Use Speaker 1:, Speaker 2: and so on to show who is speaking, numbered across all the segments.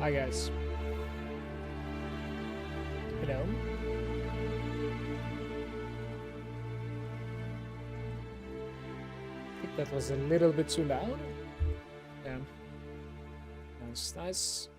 Speaker 1: Hi guys. Hello. I think that was a little bit too loud. Yeah. Nice, nice.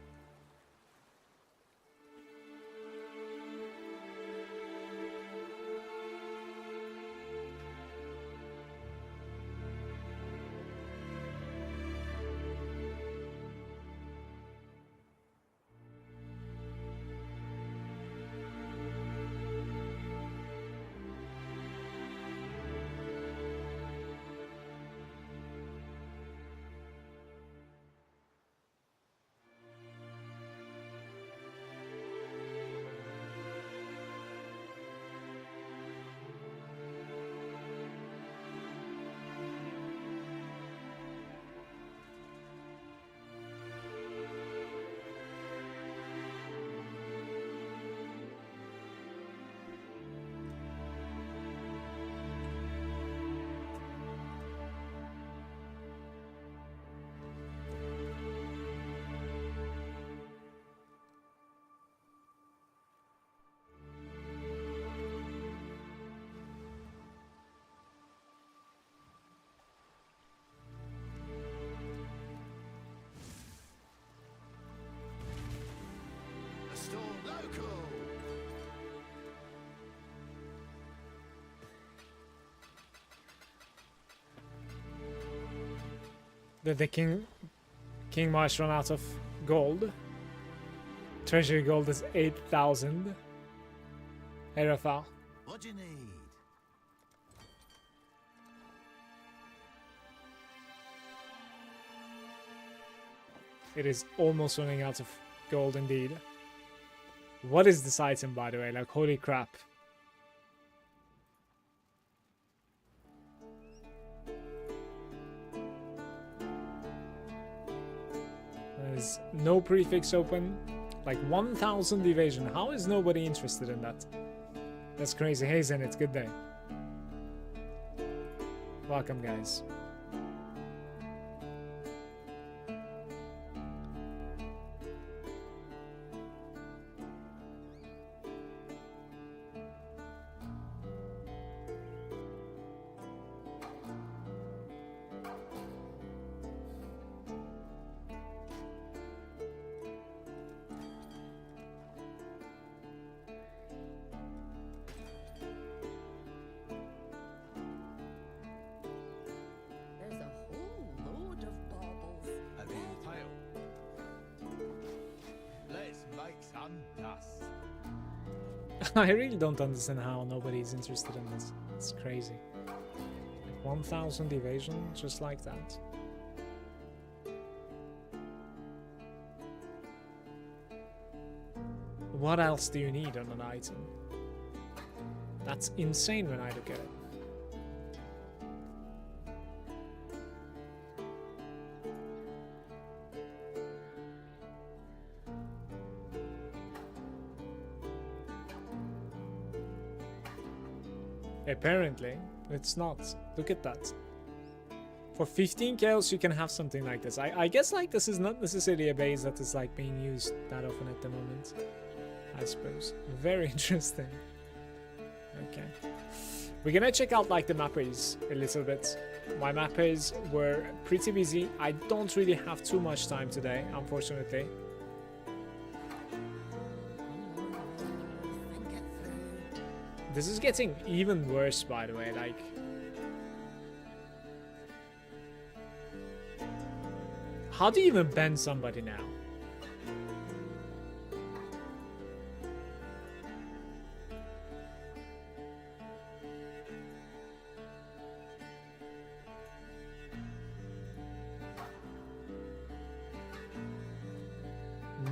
Speaker 1: Did the King Marsh run out of gold? Treasury gold is 8,000. Hey Rafael.
Speaker 2: What do you need?
Speaker 1: It is almost running out of gold indeed. What is this item, by the way? Like, holy crap. There's no prefix open. Like 1,000 evasion. How is nobody interested in that? That's crazy. Hey Zen, it's good day. Welcome, guys. I really don't understand how nobody's interested in this. It's crazy. Like 1,000 evasion, just like that. What else do you need on an item? That's insane when I look at it. Apparently, it's not. Look at that. For 15 kills, you can have something like this. I guess like this is not necessarily a base that is like being used that often at the moment. I suppose. Very interesting. Okay. We're gonna check out like the mappers a little bit. My mappers were pretty busy. I don't really have too much time today, unfortunately. This is getting even worse, by the way, like... How do you even bend somebody now?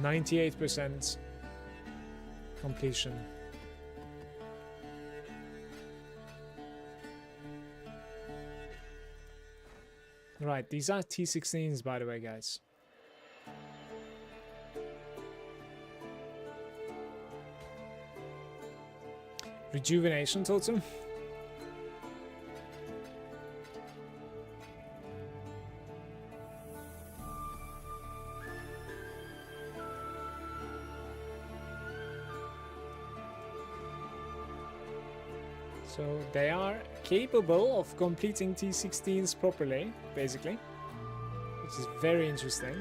Speaker 1: %98 completion. Right, these are T16s, by the way, guys. Rejuvenation totem. So they are capable of completing T16s properly, basically, which is very interesting.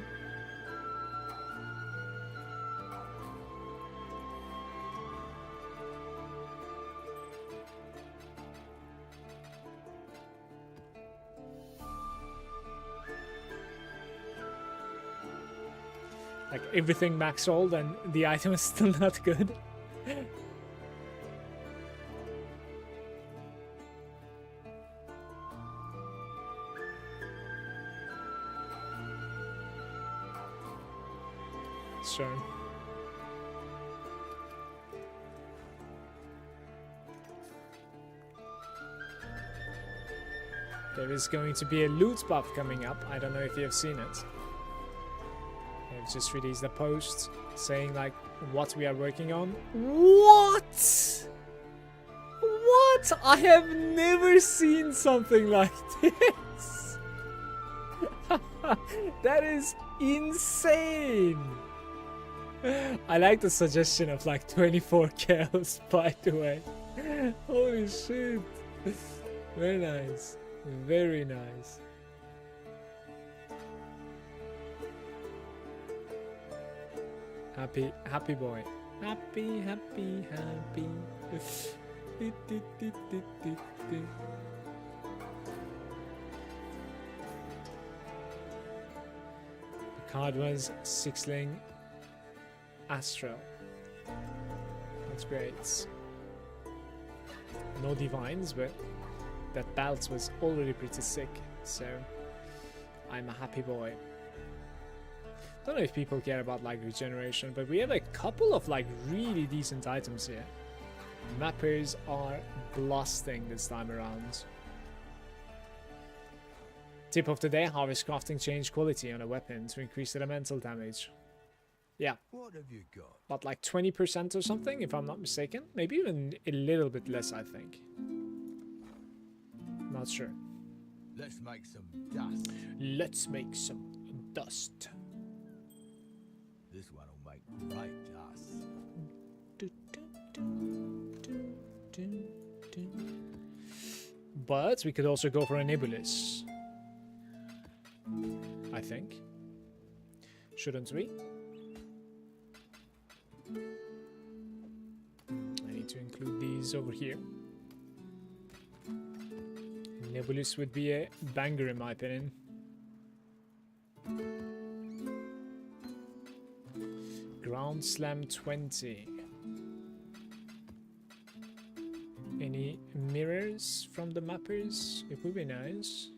Speaker 1: Like everything max rolled and the item is still not good. Sure. There is going to be a loot buff coming up. I don't know if you have seen it. They've just released a post saying like what we are working on. What? What? I have never seen something like this. That is insane. I like the suggestion of like 24 kills, by the way. Holy shit. Very nice. Very nice. Happy boy. Happy. The card was Sixling Astral. That's great. No divines, but that belt was already pretty sick, so I'm a happy boy. Don't know if people care about like regeneration, but we have a couple of like really decent items here. Mappers are blasting this time around. Tip of the day: harvest crafting change quality on a weapon to increase elemental damage. Yeah.
Speaker 2: What have you got?
Speaker 1: About like 20% or something, if I'm not mistaken. Maybe even a little bit less, I think. Not sure.
Speaker 2: Let's make some dust.
Speaker 1: Let's make some dust.
Speaker 2: This one will make great dust.
Speaker 1: But we could also go for a Nebulous, I think. Shouldn't we? I need to include these over here. Nebulous would be a banger in my opinion. Ground Slam 20. Any mirrors from the mappers? It would be nice.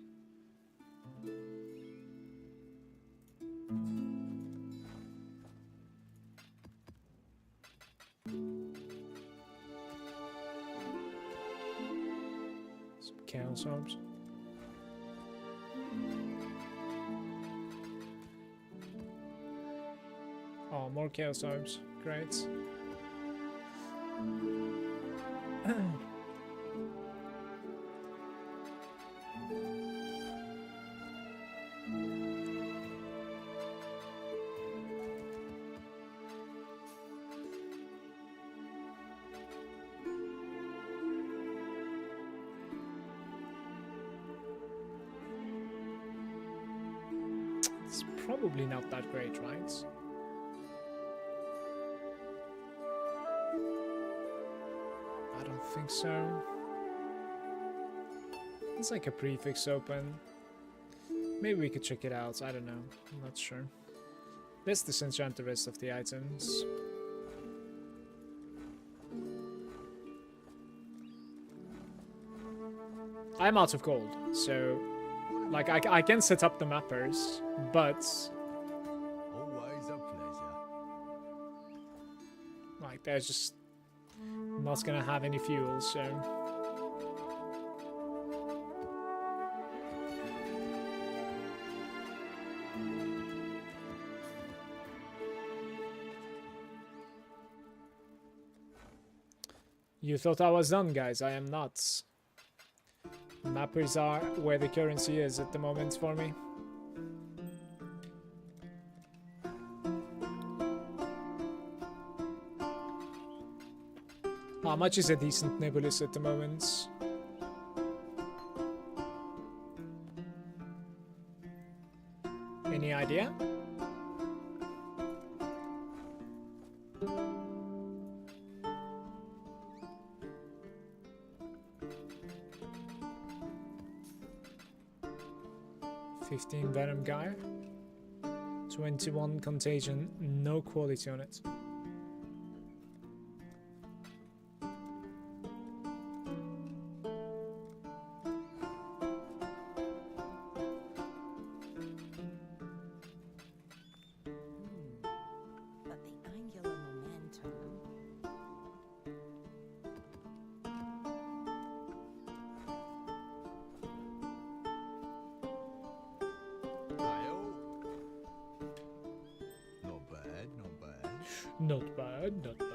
Speaker 1: Some Chaos Orbs. Oh, more Chaos Orbs. Great. It's probably not that great, right? I don't think so. It's like a prefix open. Maybe we could check it out. I don't know. I'm not sure. Let's disenchant the rest of the items. I'm out of gold, so like I can set up the mappers, but
Speaker 2: Always a pleasure.
Speaker 1: like they're just not gonna have any fuel, so you thought I was done, guys. I am not. Mappers are where the currency is at the moment for me. How much is a decent nebulous at the moment? Any idea? $15 Venom Guy, 21 Contagion, no quality on it.
Speaker 3: But the angular momentum.
Speaker 2: Hi-oh. Not bad, not bad.
Speaker 1: Not bad, not bad.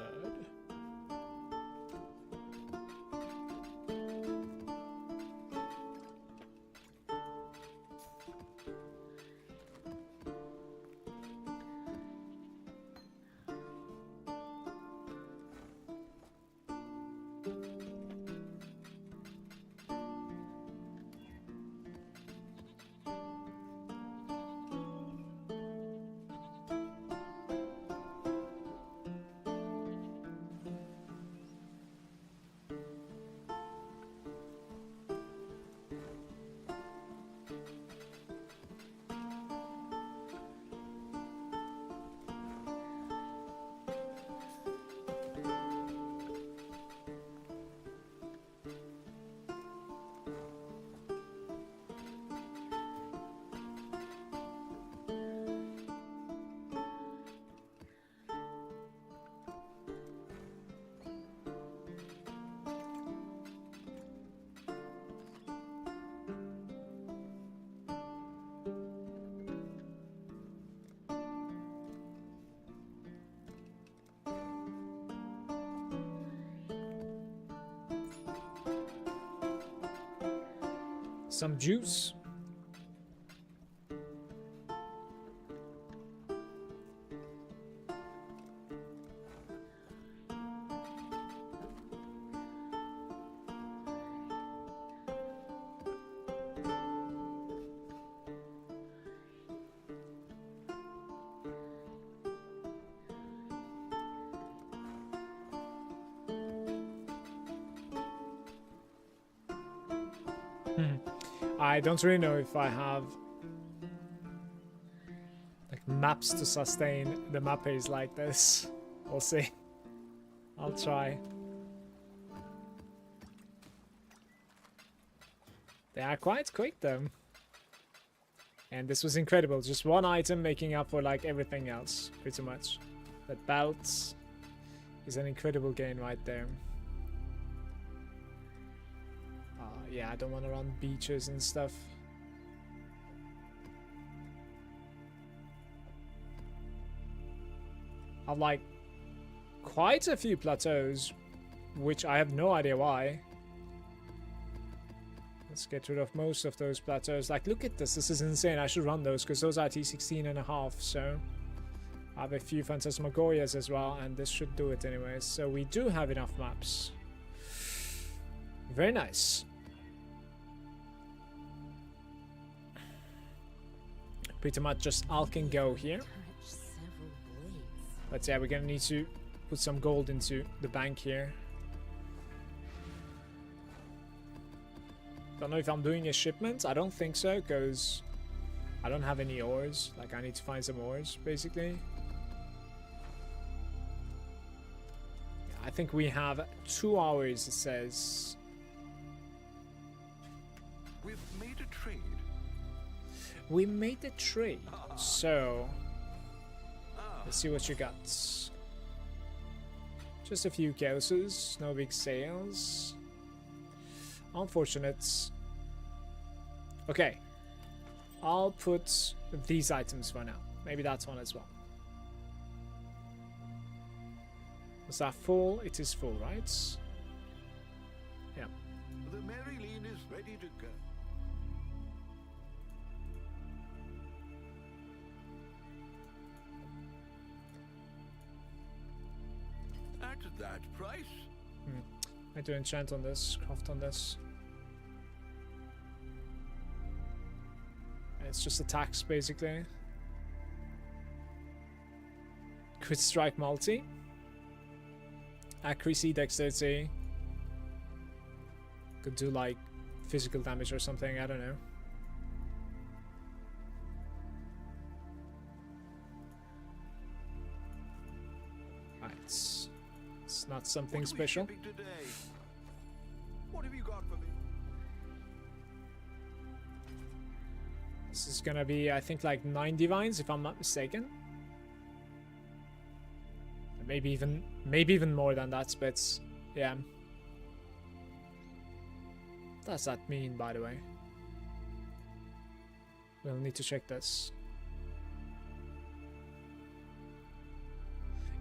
Speaker 1: Some juice. I don't really know if I have like maps to sustain the map pace like this. We'll see. I'll try. They are quite quick though. And this was incredible. Just one item making up for like everything else, pretty much. That belt is an incredible gain right there. Yeah, I don't want to run beaches and stuff. I've like quite a few plateaus, which I have no idea why. Let's get rid of most of those plateaus. Like, look at this. This is insane. I should run those because those are T16.5. So I have a few Phantasmagorias as well, and this should do it anyways. So we do have enough maps. Very nice. Pretty much just Alk and go here. But yeah, we're gonna need to put some gold into the bank here. Don't know if I'm doing a shipment. I don't think so, because I don't have any ores. Like, I need to find some ores, basically. Yeah, I think we have 2 hours, it says.
Speaker 2: We've made a trade.
Speaker 1: We made the trade, so let's see what you got. Just a few chaoses, no big sales. Unfortunate. Okay, I'll put these items for now. Maybe that's one as well. Was that full? It is full, right? Yeah.
Speaker 2: The Maryline is ready to go. At that price?
Speaker 1: I do enchant on this, craft on this. It's just attacks basically. Crit strike multi. Accuracy, dexterity. Could do like physical damage or something, I don't know. Alright. It's not something special.
Speaker 2: What have you got for me?
Speaker 1: This is gonna be, I think, like 9 divines, if I'm not mistaken. Maybe even more than that, but yeah. What does that mean, by the way? We'll need to check this.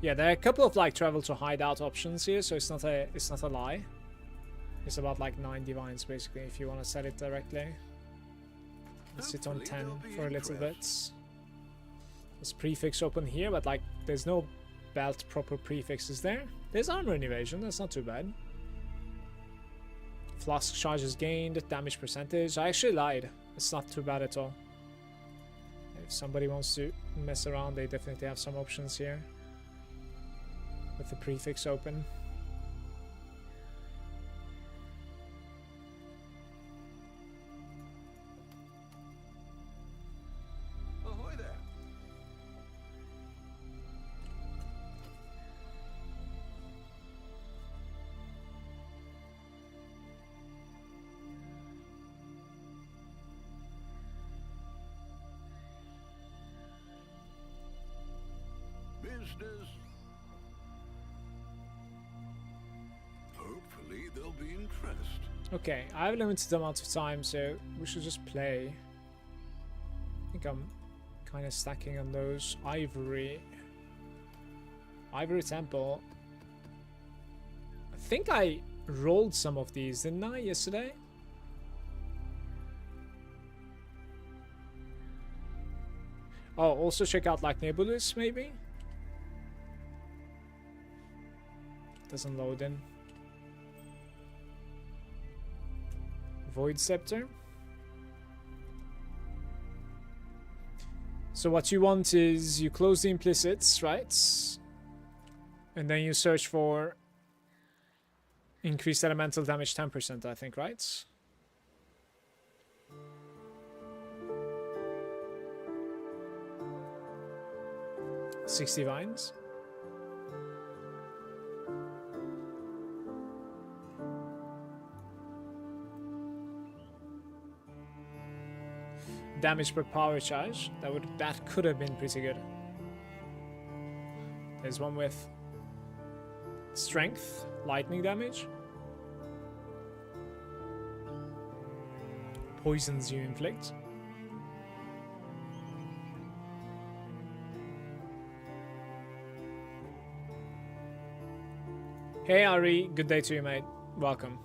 Speaker 1: Yeah, there are a couple of like travel to hideout options here, so it's not a lie. It's about like 9 divines basically if you want to set it directly. Let's sit on 10 for a little bit. There's prefix open here, but like there's no belt proper prefixes there. There's armor and evasion, that's not too bad. Flask charges gained, damage percentage. I actually lied. It's not too bad at all. If somebody wants to mess around, they definitely have some options here. With the prefix open.
Speaker 2: Ahoy there. Business. Hopefully they'll be impressed.
Speaker 1: Okay, I have a limited amount of time, so we should just play. I think I'm kind of stacking on those. Ivory Temple. I think I rolled some of these, didn't I, yesterday? Oh, also check out like Nebulous, maybe? Doesn't load in. Void Scepter. So what you want is you close the implicits, right? And then you search for increased elemental damage 10%, I think, right? 60 vines. Damage per power charge. That could have been pretty good. There's one with strength, lightning damage. Poisons you inflict. Hey Ari, good day to you, mate. Welcome.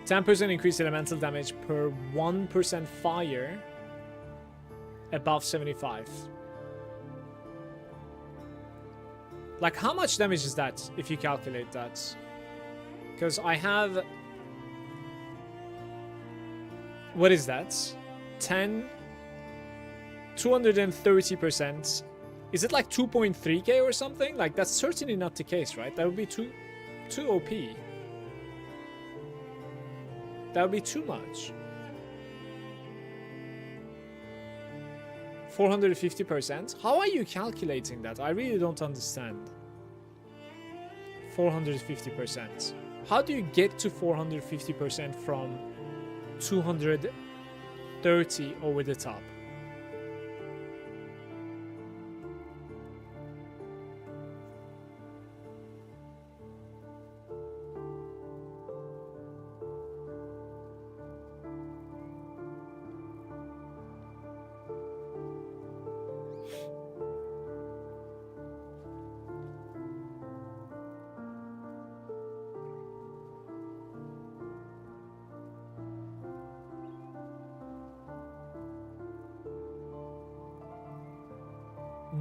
Speaker 1: %10 increased elemental damage per 1% fire above 75. Like, how much damage is that if you calculate that? Because I have... What is that? 10... 230%. Is it like 2.3k or something? Like, that's certainly not the case, right? That would be too OP. That would be too much. 450%? How are you calculating that? I really don't understand. 450%. How do you get to 450% from 230 over the top?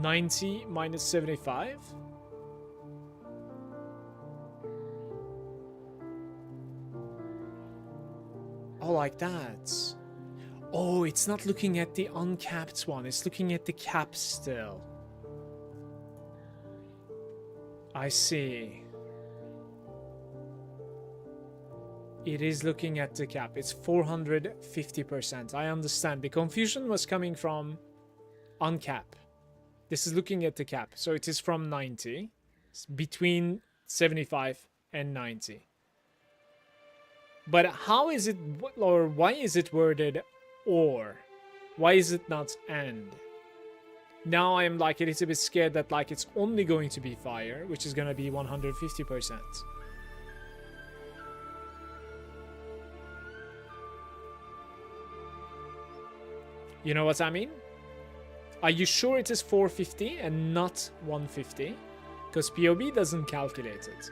Speaker 1: 90 minus 75. Oh, like that. Oh, it's not looking at the uncapped one. It's looking at the cap still. I see. It is looking at the cap. It's 450%. I understand. The confusion was coming from uncap. This is looking at the cap. So it is from 90. It's between 75 and 90. But how is it, or why is it worded or? Why is it not and? Now I'm like a little bit scared that like it's only going to be fire, which is going to be 150%. You know what I mean? Are you sure it is 450 and not 150? Because POB doesn't calculate it.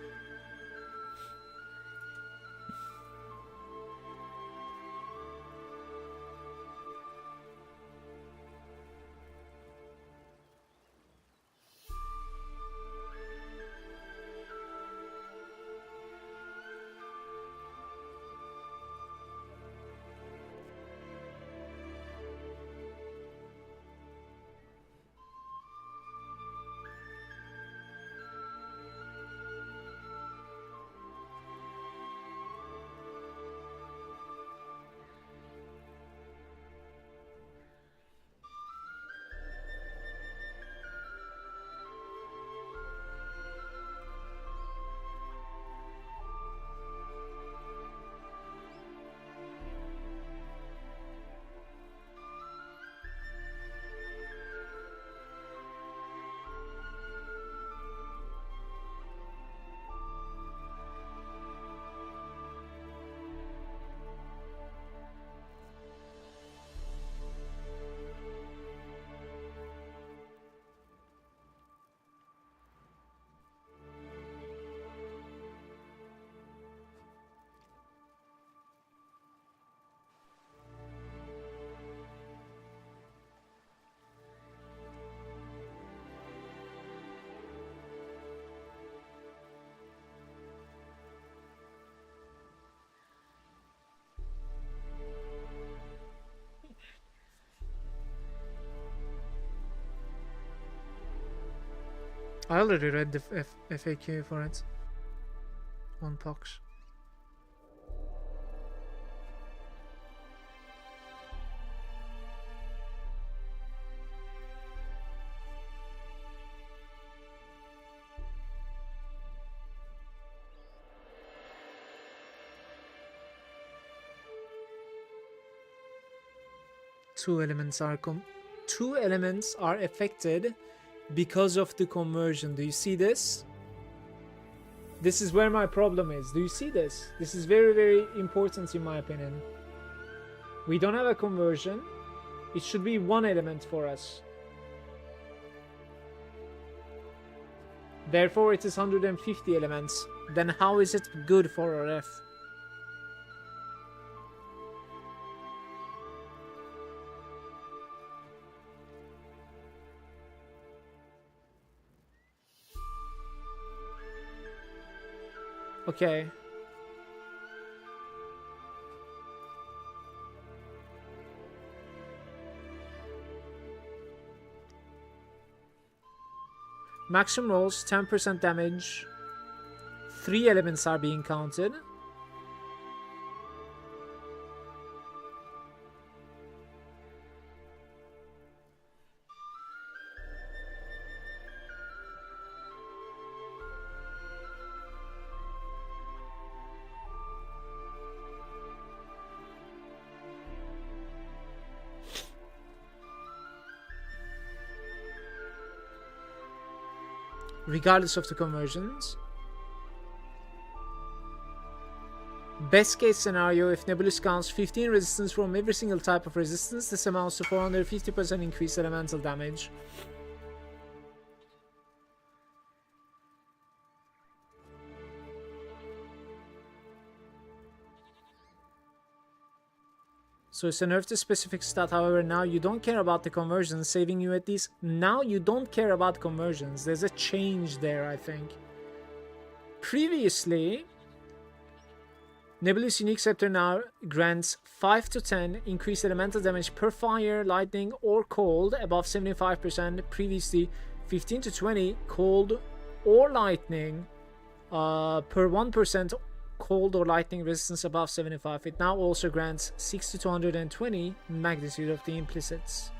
Speaker 1: I already read the FAQ for it on Pox. Two elements are affected because of the conversion. Do you see this? This is where my problem is. Do you see this? This is very, very important in my opinion. We don't have a conversion. It should be one element for us. Therefore, it is 150 elements. Then how is it good for RF? Okay. Maximum rolls, 10% damage. 3 elements are being counted. Regardless of the conversions. Best case scenario, if Nebulous counts 15 resistance from every single type of resistance, this amounts to 450% increased elemental damage. So it's a nerf to specific stat. However, now you don't care about the conversions, saving you at least. Now you don't care about conversions. There's a change there, I think. Previously, Nebulous Unique Scepter now grants 5 to 10 increased elemental damage per fire, lightning, or cold above 75%. Previously, 15 to 20 cold or lightning per 1% cold or lightning resistance above 75. It now also grants 6 to 220 magnitude of the implicits.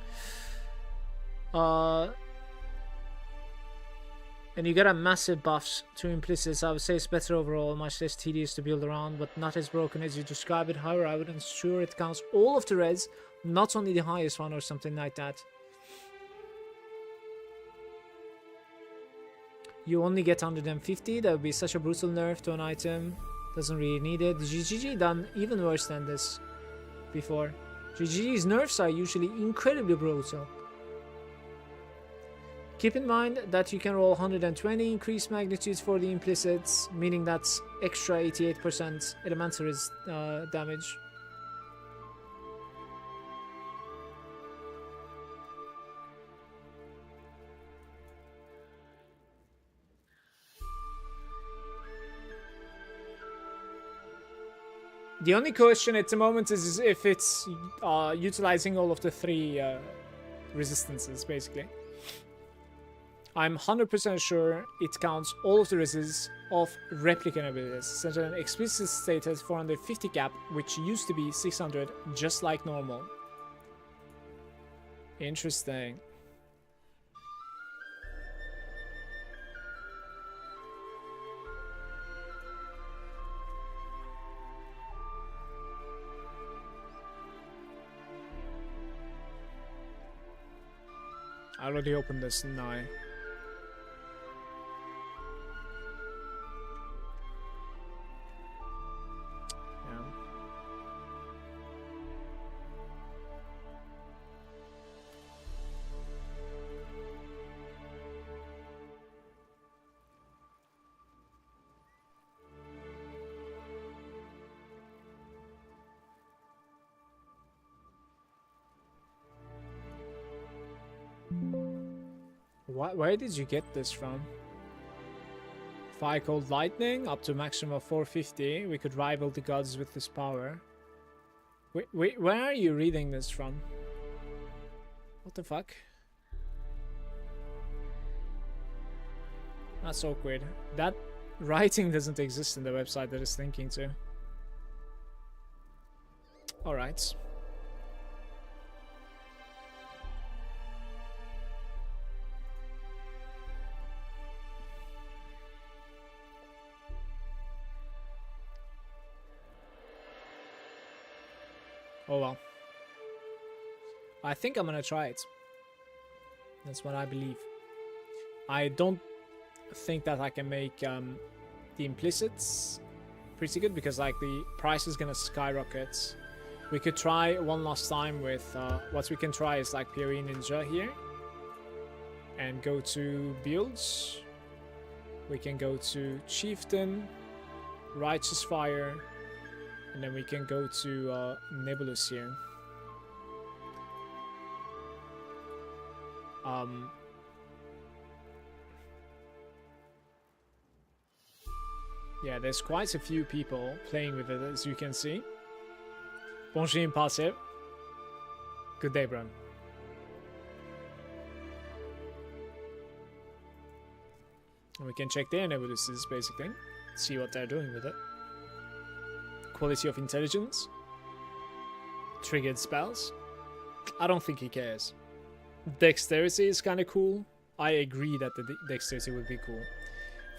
Speaker 1: And you get a massive buffs to implicits. I would say it's better overall, much less tedious to build around, but not as broken as you describe it. However, I would ensure it counts all of the reds, not only the highest one or something like that. You only get 150. That would be such a brutal nerf to an item. Doesn't really need it. GGG done even worse than this before. GGG's nerfs are usually incredibly brutal. Keep in mind that you can roll 120 increased magnitudes for the implicits, meaning that's extra 88% elemental damage. The only question at the moment is if it's utilizing all of the 3 resistances, basically. I'm 100% sure it counts all of the resists of replicant abilities, such as an explicit stated 450 cap, which used to be 600, just like normal. Interesting. I already opened this, didn't I? Where did you get this from? Fire Cold Lightning, up to maximum of 450. We could rival the gods with this power. Wait, where are you reading this from? What the fuck? That's awkward. That writing doesn't exist in the website that it's linking to. Alright. Oh well. I think I'm gonna try it. That's what I believe. I don't think that I can make the implicits pretty good because like the price is gonna skyrocket. We could try one last time with what we can try is like PoE Ninja here. And go to builds. We can go to Chieftain, Righteous Fire. And then we can go to Nebulous here. Yeah, there's quite a few people playing with it, as you can see. Bonjour, Impassive. Good day, bro. And we can check their Nebuluses, basically. See what they're doing with it. Quality of intelligence, triggered spells. I don't think he cares. Dexterity is kind of cool. I agree that the dexterity would be cool.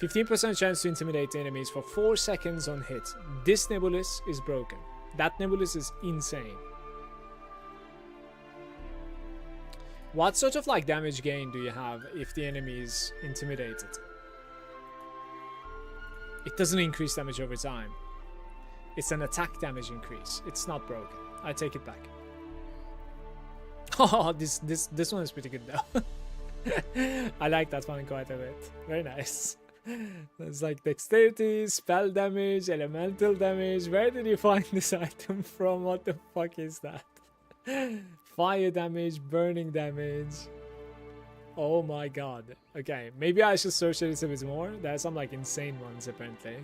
Speaker 1: 15% chance to intimidate enemies for 4 seconds on hit. This Nebulous is broken. That Nebulous is insane. What sort of like damage gain do you have if the enemy is intimidated? It doesn't increase damage over time. It's an attack damage increase. It's not broken. I take it back. Oh, this one is pretty good though. I like that one quite a bit. Very nice. There's like dexterity, spell damage, elemental damage. Where did you find this item from? What the fuck is that? Fire damage, burning damage. Oh my god. Okay, maybe I should search it a bit more. There are some like insane ones apparently.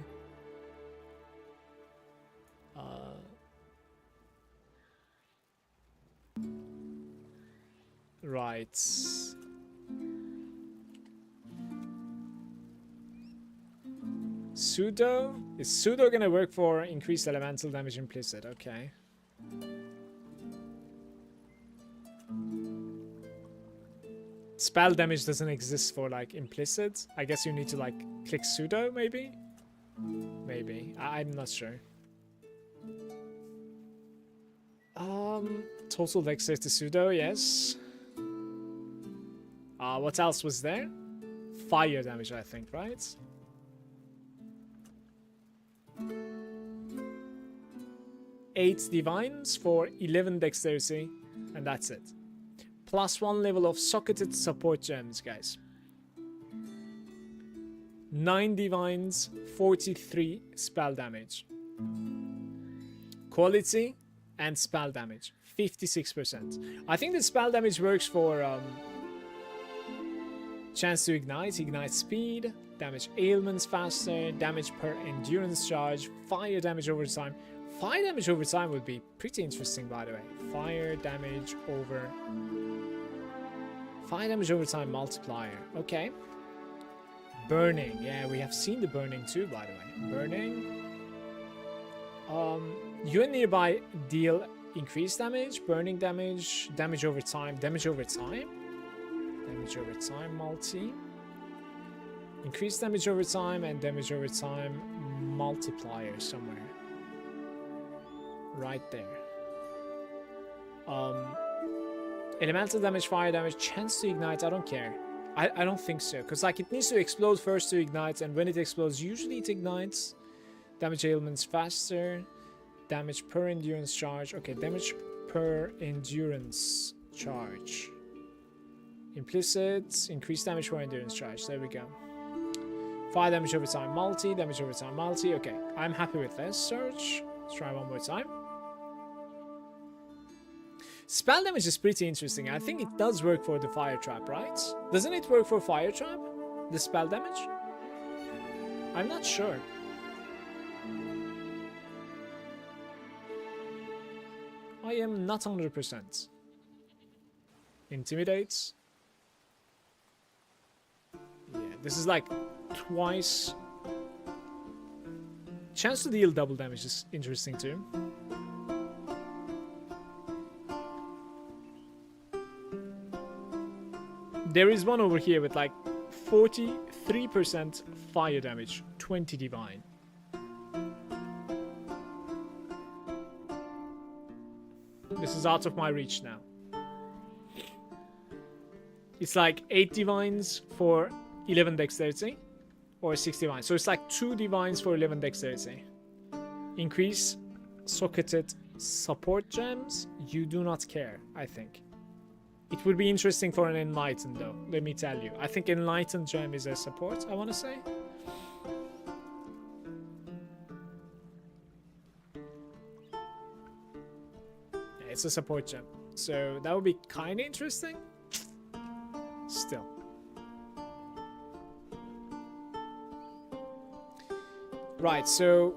Speaker 1: Right. Pseudo? Is pseudo gonna work for increased elemental damage implicit? Okay. Spell damage doesn't exist for like implicit. I guess you need to like click pseudo maybe? Maybe. I'm not sure. Total dexterity pseudo, yes. What else was there? Fire damage, I think, right? Eight divines for 11 dexterity, and that's it. +1 level of socketed support gems, guys. 9 divines, 43 spell damage. Quality and spell damage, 56%. I think the spell damage works for chance to ignite speed, damage ailments faster, damage per endurance charge, fire damage over time. Fire damage over time would be pretty interesting, by the way. Fire damage over time multiplier. Okay. Burning. Yeah, we have seen the burning too, by the way. Burning. You and nearby deal increased damage, burning damage, damage over time, multi. Increased damage over time and damage over time multiplier somewhere. Right there. Elemental damage, fire damage, chance to ignite, I don't care. I don't think so, because like it needs to explode first to ignite, and when it explodes, usually it ignites. Damage ailments faster. Damage per endurance charge. Okay, damage per endurance charge. Implicit, increased damage per endurance charge. There we go. Fire damage over time multi, damage over time multi. Okay, I'm happy with this search. Let's try one more time. Spell damage is pretty interesting. I think it does work for the fire trap, right? Doesn't it work for fire trap? The spell damage? I'm not sure. I am not 100%. Intimidates. Yeah, this is like twice. Chance to deal double damage is interesting too. There is one over here with like 43% fire damage, 20 divine. This is out of my reach now. It's like 8 divines for 11 dexterity or 6 divines. So it's like 2 divines for 11 dexterity. Increase socketed support gems. You do not care, I think. It would be interesting for an enlightened though, let me tell you. I think enlightened gem is a support, I want to say. Yeah, it's a support gem. So that would be kind of interesting. Still. Right, so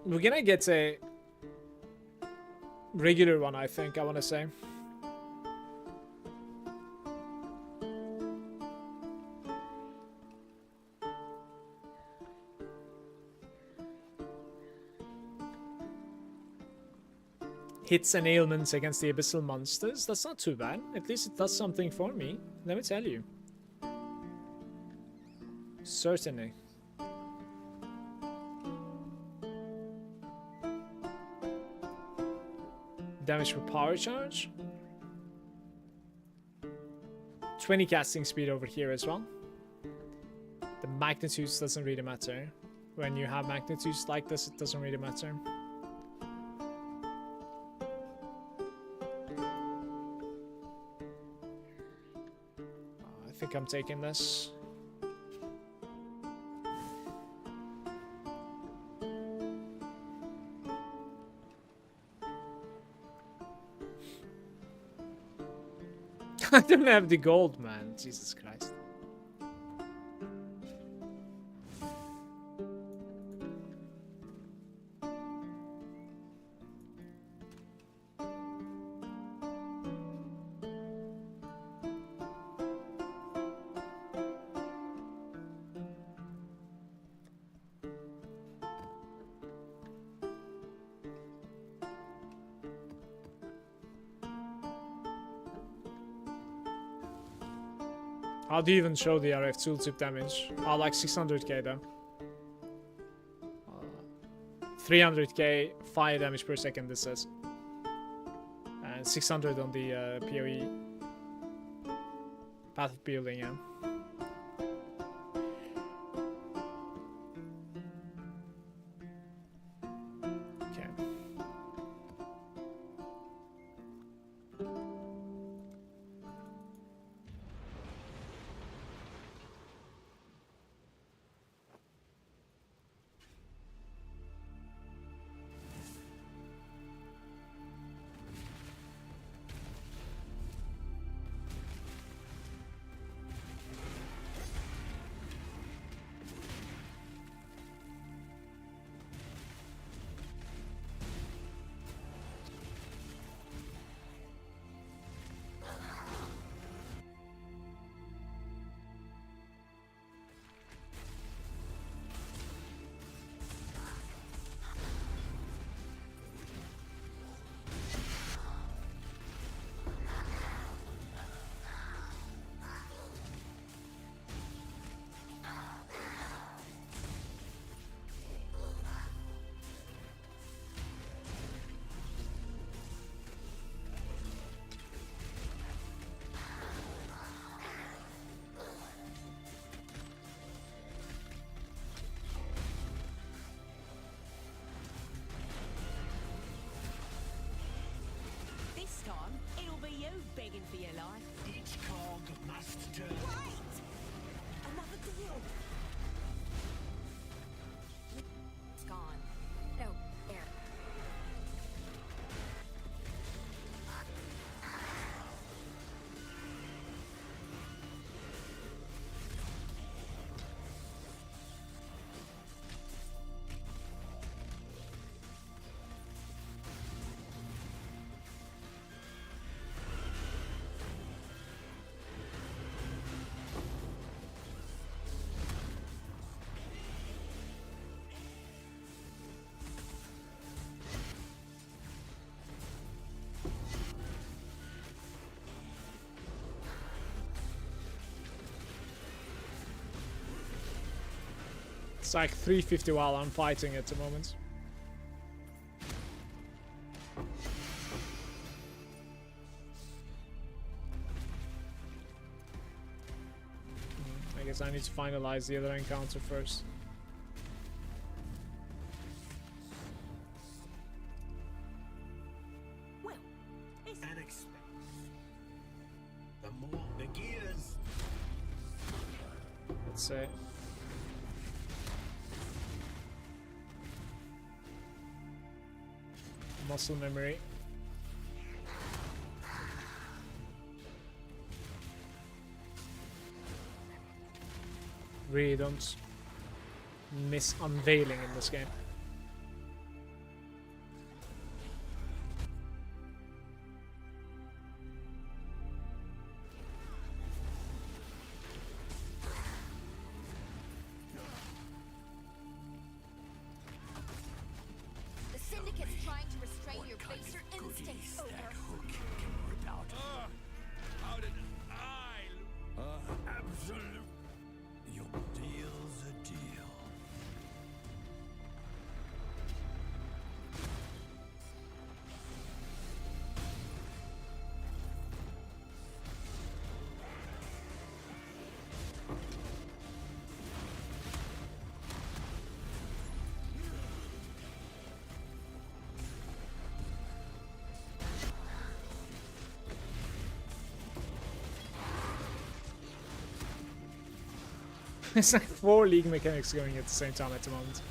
Speaker 1: we're gonna get a regular one, I think, I want to say. Hits and ailments against the abyssal monsters. That's not too bad. At least it does something for me. Let me tell you. Certainly. Damage for power charge. 20 casting speed over here as well. The magnitudes doesn't really matter. When you have magnitudes like this, it doesn't really matter. I think I'm taking this. I don't have the gold, man. Jesus Christ. How do you even show the RF tooltip damage? Oh, like 600k though. 300k fire damage per second, this says. And 600 on the PoE. Path of Building, yeah. Okay.
Speaker 3: This time, it'll be you begging for your life.
Speaker 2: Each cog must turn.
Speaker 3: Wait! Another deal. It's gone. No, there.
Speaker 1: It's like 350 while I'm fighting at the moment. I guess I need to finalize the other encounter first.
Speaker 3: Well, it's
Speaker 2: And expect. The more the gears.
Speaker 1: Let's say. Muscle memory. Really don't miss unveiling in this game.
Speaker 3: the syndicate's trying to restrain your baser instincts over.
Speaker 2: Hook can rip out. How did I look? Absolute. Your deal's a deal.
Speaker 1: It's like 4 league mechanics going at the same time at the moment.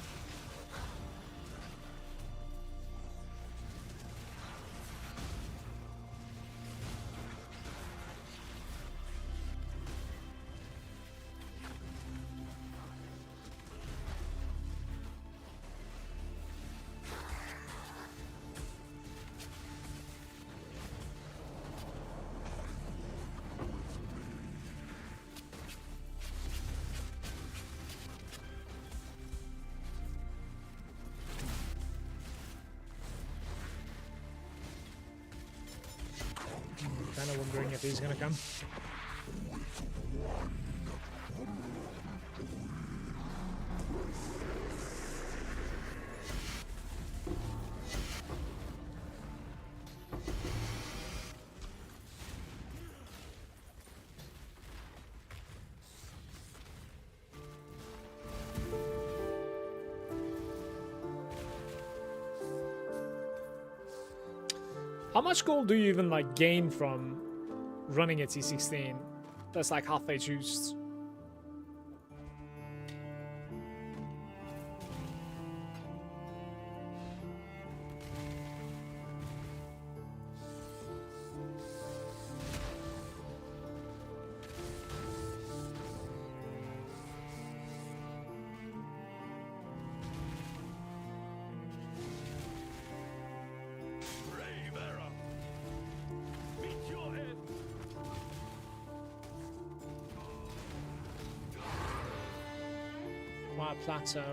Speaker 1: Kind of wondering if he's gonna come. How much gold do you even like gain from running a T16? That's like halfway juiced. Plateau.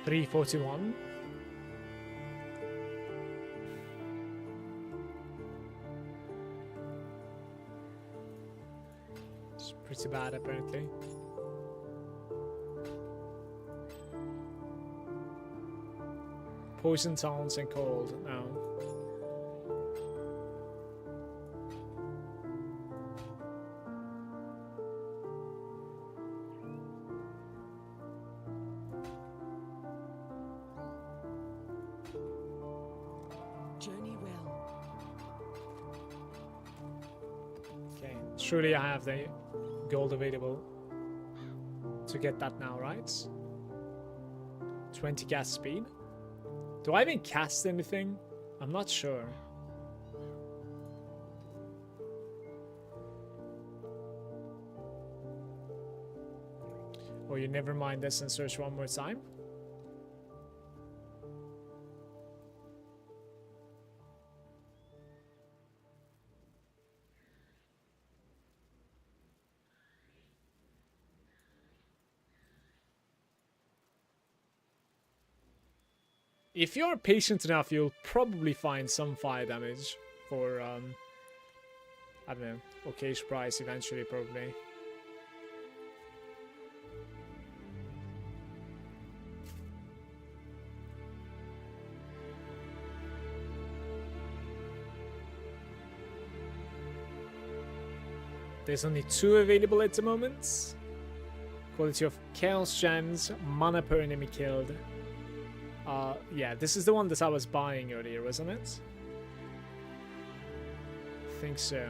Speaker 1: $341. It's pretty bad, apparently. Poison taunts and cold. No. Surely I have the gold available to get that now, right? 20 cast speed. Do I even cast anything? I'm not sure. Or you never mind this and search one more time. If you're patient enough, you'll probably find some fire damage for, I don't know, okayish price eventually, probably. There's only 2 available at the moment. Quality of Chaos Gems, mana per enemy killed. Yeah, this is the one that I was buying earlier, wasn't it? I think so.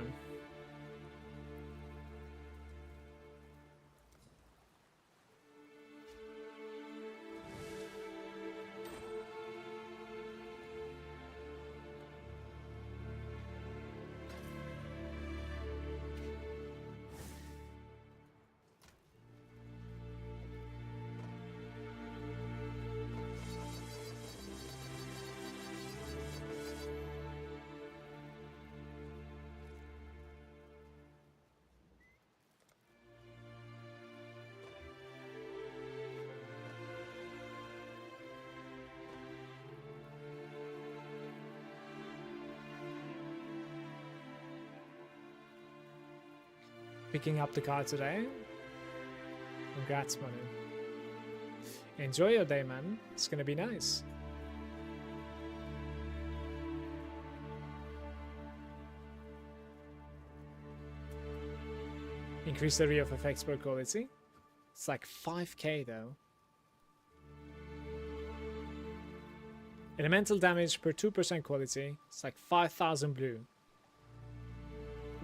Speaker 1: Picking up the car today. Congrats, Manu. Enjoy your day, man. It's gonna be nice. Increase the area of effects per quality. It's like 5k though. Elemental damage per 2% quality. It's like 5,000 blue.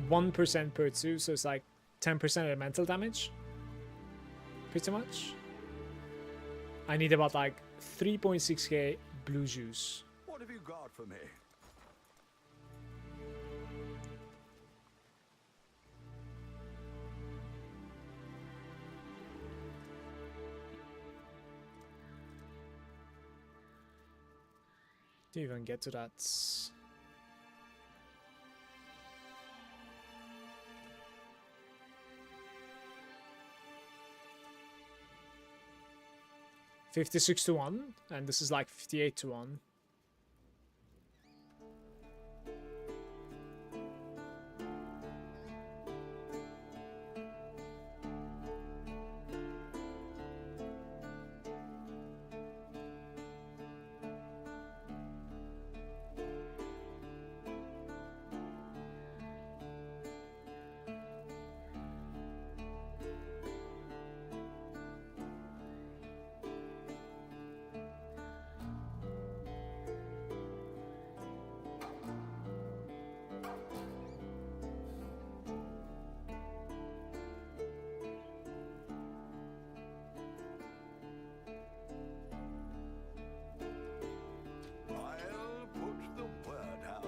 Speaker 1: 1% per 2, so it's like 10% elemental damage. Pretty much. I need about like 3.6k blue juice.
Speaker 2: What have you got for me?
Speaker 1: Didn't even get to that. $56 to 1, and this is like 58 to 1.
Speaker 2: I'll put the word out.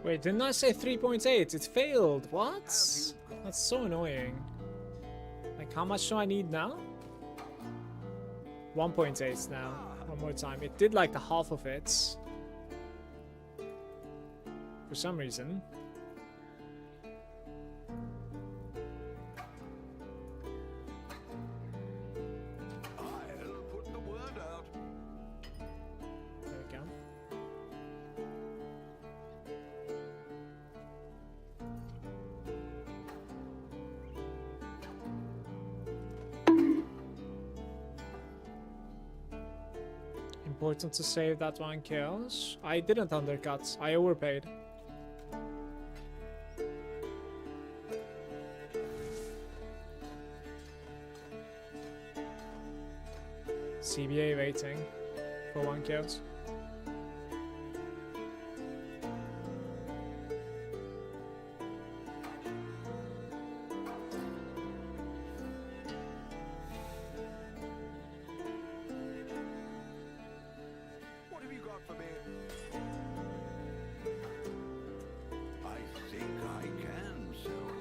Speaker 1: Wait, didn't I say 3.8? It failed. What? That's so annoying. Like, how much do I need now? 1.8 now. One more time. It did like the half of it. For some reason.
Speaker 2: I'll put the word out.
Speaker 1: There we go. Important to save that one chaos. I didn't undercut. I overpaid. CBA waiting for one chaos.
Speaker 2: What have you got for me? I think I can sell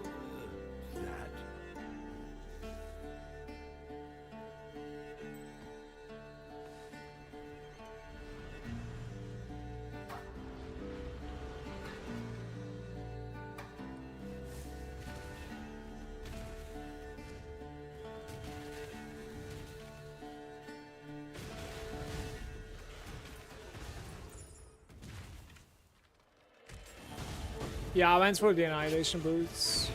Speaker 2: that.
Speaker 1: Yeah, I went for the annihilation boots.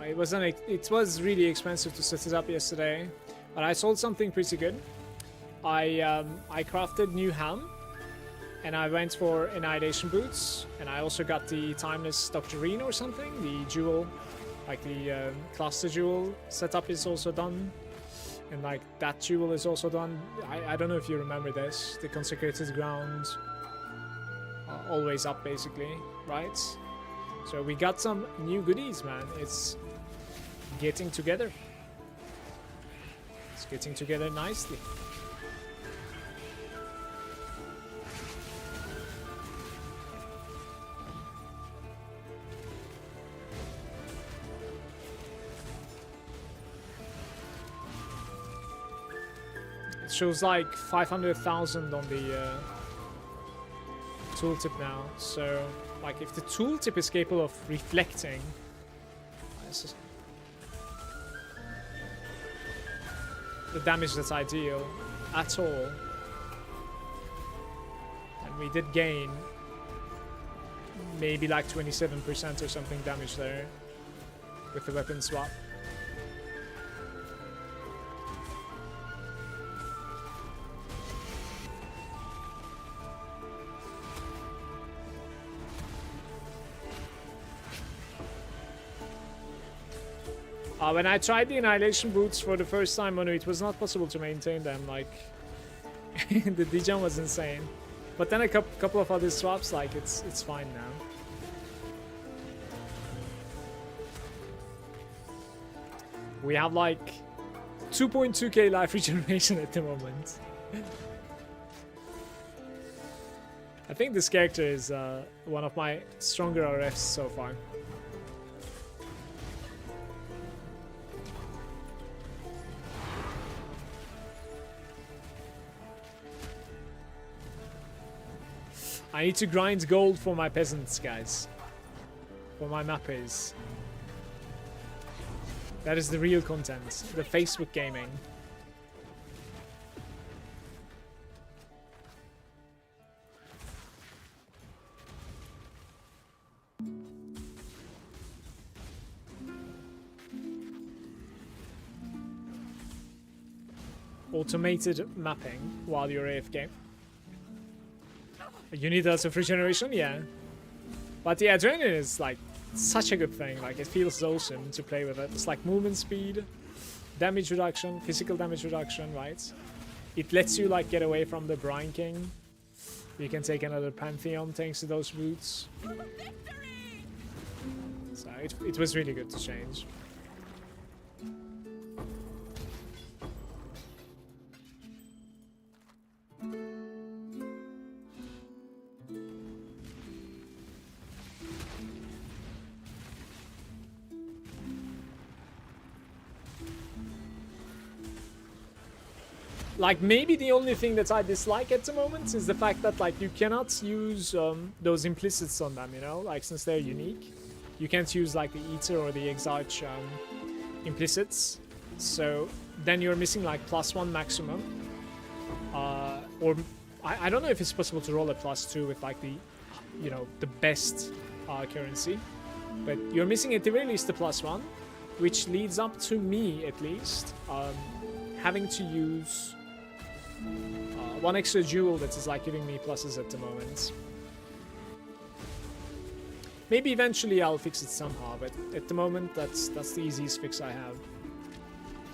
Speaker 1: It wasn't. It was really expensive to set it up yesterday, but I sold something pretty good. I crafted new helm, and I went for annihilation boots, and I also got the timeless doctrine or something. The jewel, like the cluster jewel setup is also done, and like that jewel is also done. I don't know if you remember this. The consecrated ground, always up basically, right? So we got some new goodies, man. It's getting together. It's getting together nicely. It shows like 500,000 on the tooltip now. So, like, if the tooltip is capable of reflecting, the damage that's ideal at all, and we did gain maybe like 27% or something damage there with the weapon swap. When I tried the Annihilation boots for the first time, Manu, it was not possible to maintain them. Like, the degen was insane. But then a couple of other swaps, like, it's fine now. We have like 2.2k life regeneration at the moment. I think this character is one of my stronger RFs so far. I need to grind gold for my peasants, guys. For my mappers. That is the real content. The Facebook gaming. Automated mapping while you're AFK. You need lots of regeneration? Yeah. But the adrenaline is like such a good thing. Like, it feels awesome to play with it. It's like movement speed, damage reduction, physical damage reduction, right? It lets you like get away from the Brine King. You can take another Pantheon thanks to those boots. So it was really good to change. Like, maybe the only thing that I dislike at the moment is the fact that, like, you cannot use those implicits on them, you know? Like, since they're unique, you can't use, like, the Eater or the Exile implicits. So then you're missing, like, +1 maximum. Or I don't know if it's possible to roll a +2 with, like, the, you know, the best currency. But you're missing at the very least the +1, which leads up to me, at least, having to use one extra jewel that is like giving me pluses at the moment. Maybe eventually I'll fix it somehow, but at the moment that's the easiest fix I have.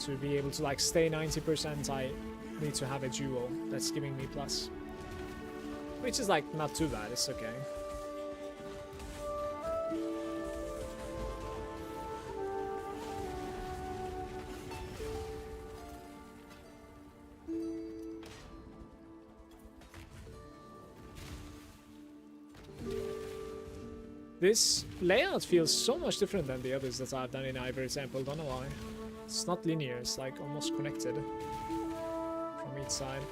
Speaker 1: To be able to like stay 90%, I need to have a jewel that's giving me plus. Which is like not too bad, it's okay. This layout feels so much different than the others that I've done in Ivory Temple, don't know why. It's not linear, it's like almost connected from each side.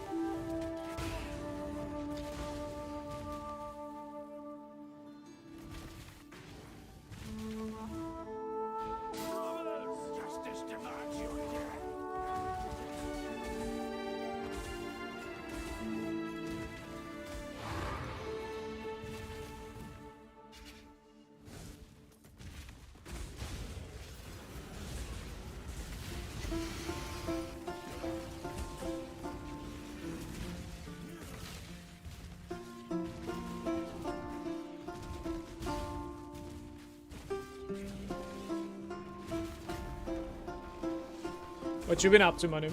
Speaker 1: What you been up to, Manu?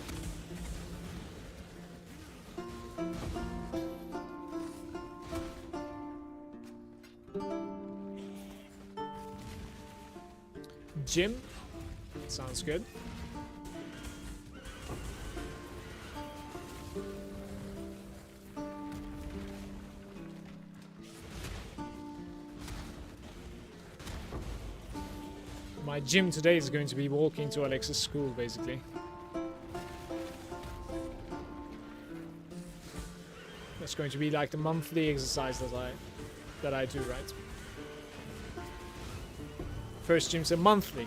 Speaker 1: Gym? Sounds good. My gym today is going to be walking to Alexa's school, basically. That's going to be like the monthly exercise that I do, right? First gym's a monthly.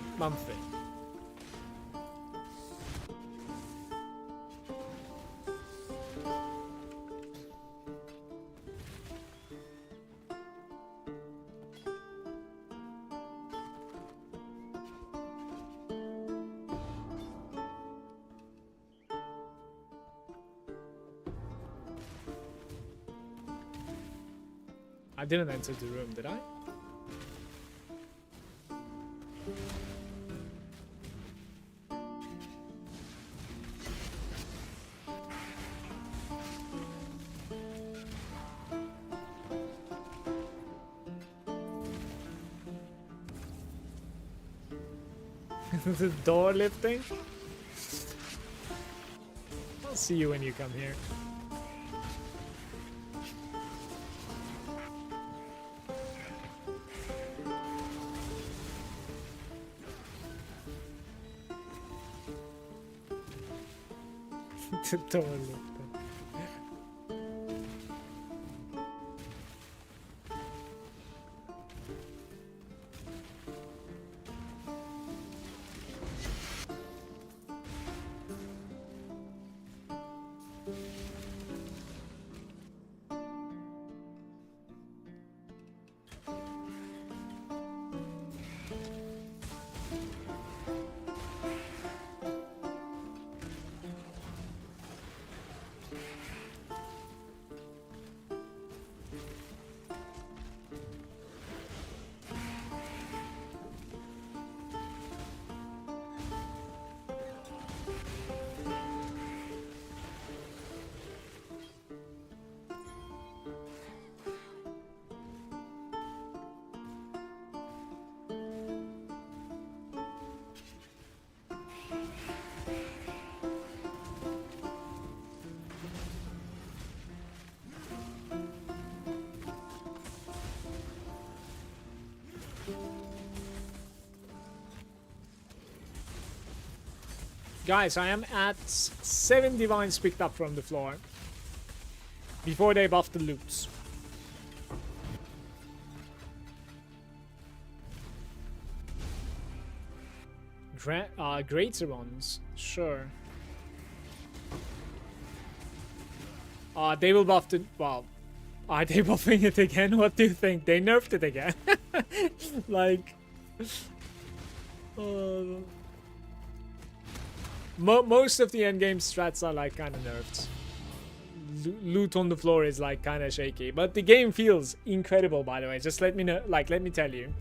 Speaker 1: I didn't enter the room, did I? The door lifting. I'll see you when you come here. The door lifting. Guys, I am at 7 divines picked up from the floor before they buff the loots. Greater ones, sure. They will buff the... Well, are they buffing it again? What do you think? They nerfed it again. Like... most of the endgame strats are like kind of nerfed. Loot on the floor is like kind of shaky, but the game feels incredible. By the way, just let me know. Like, let me tell you.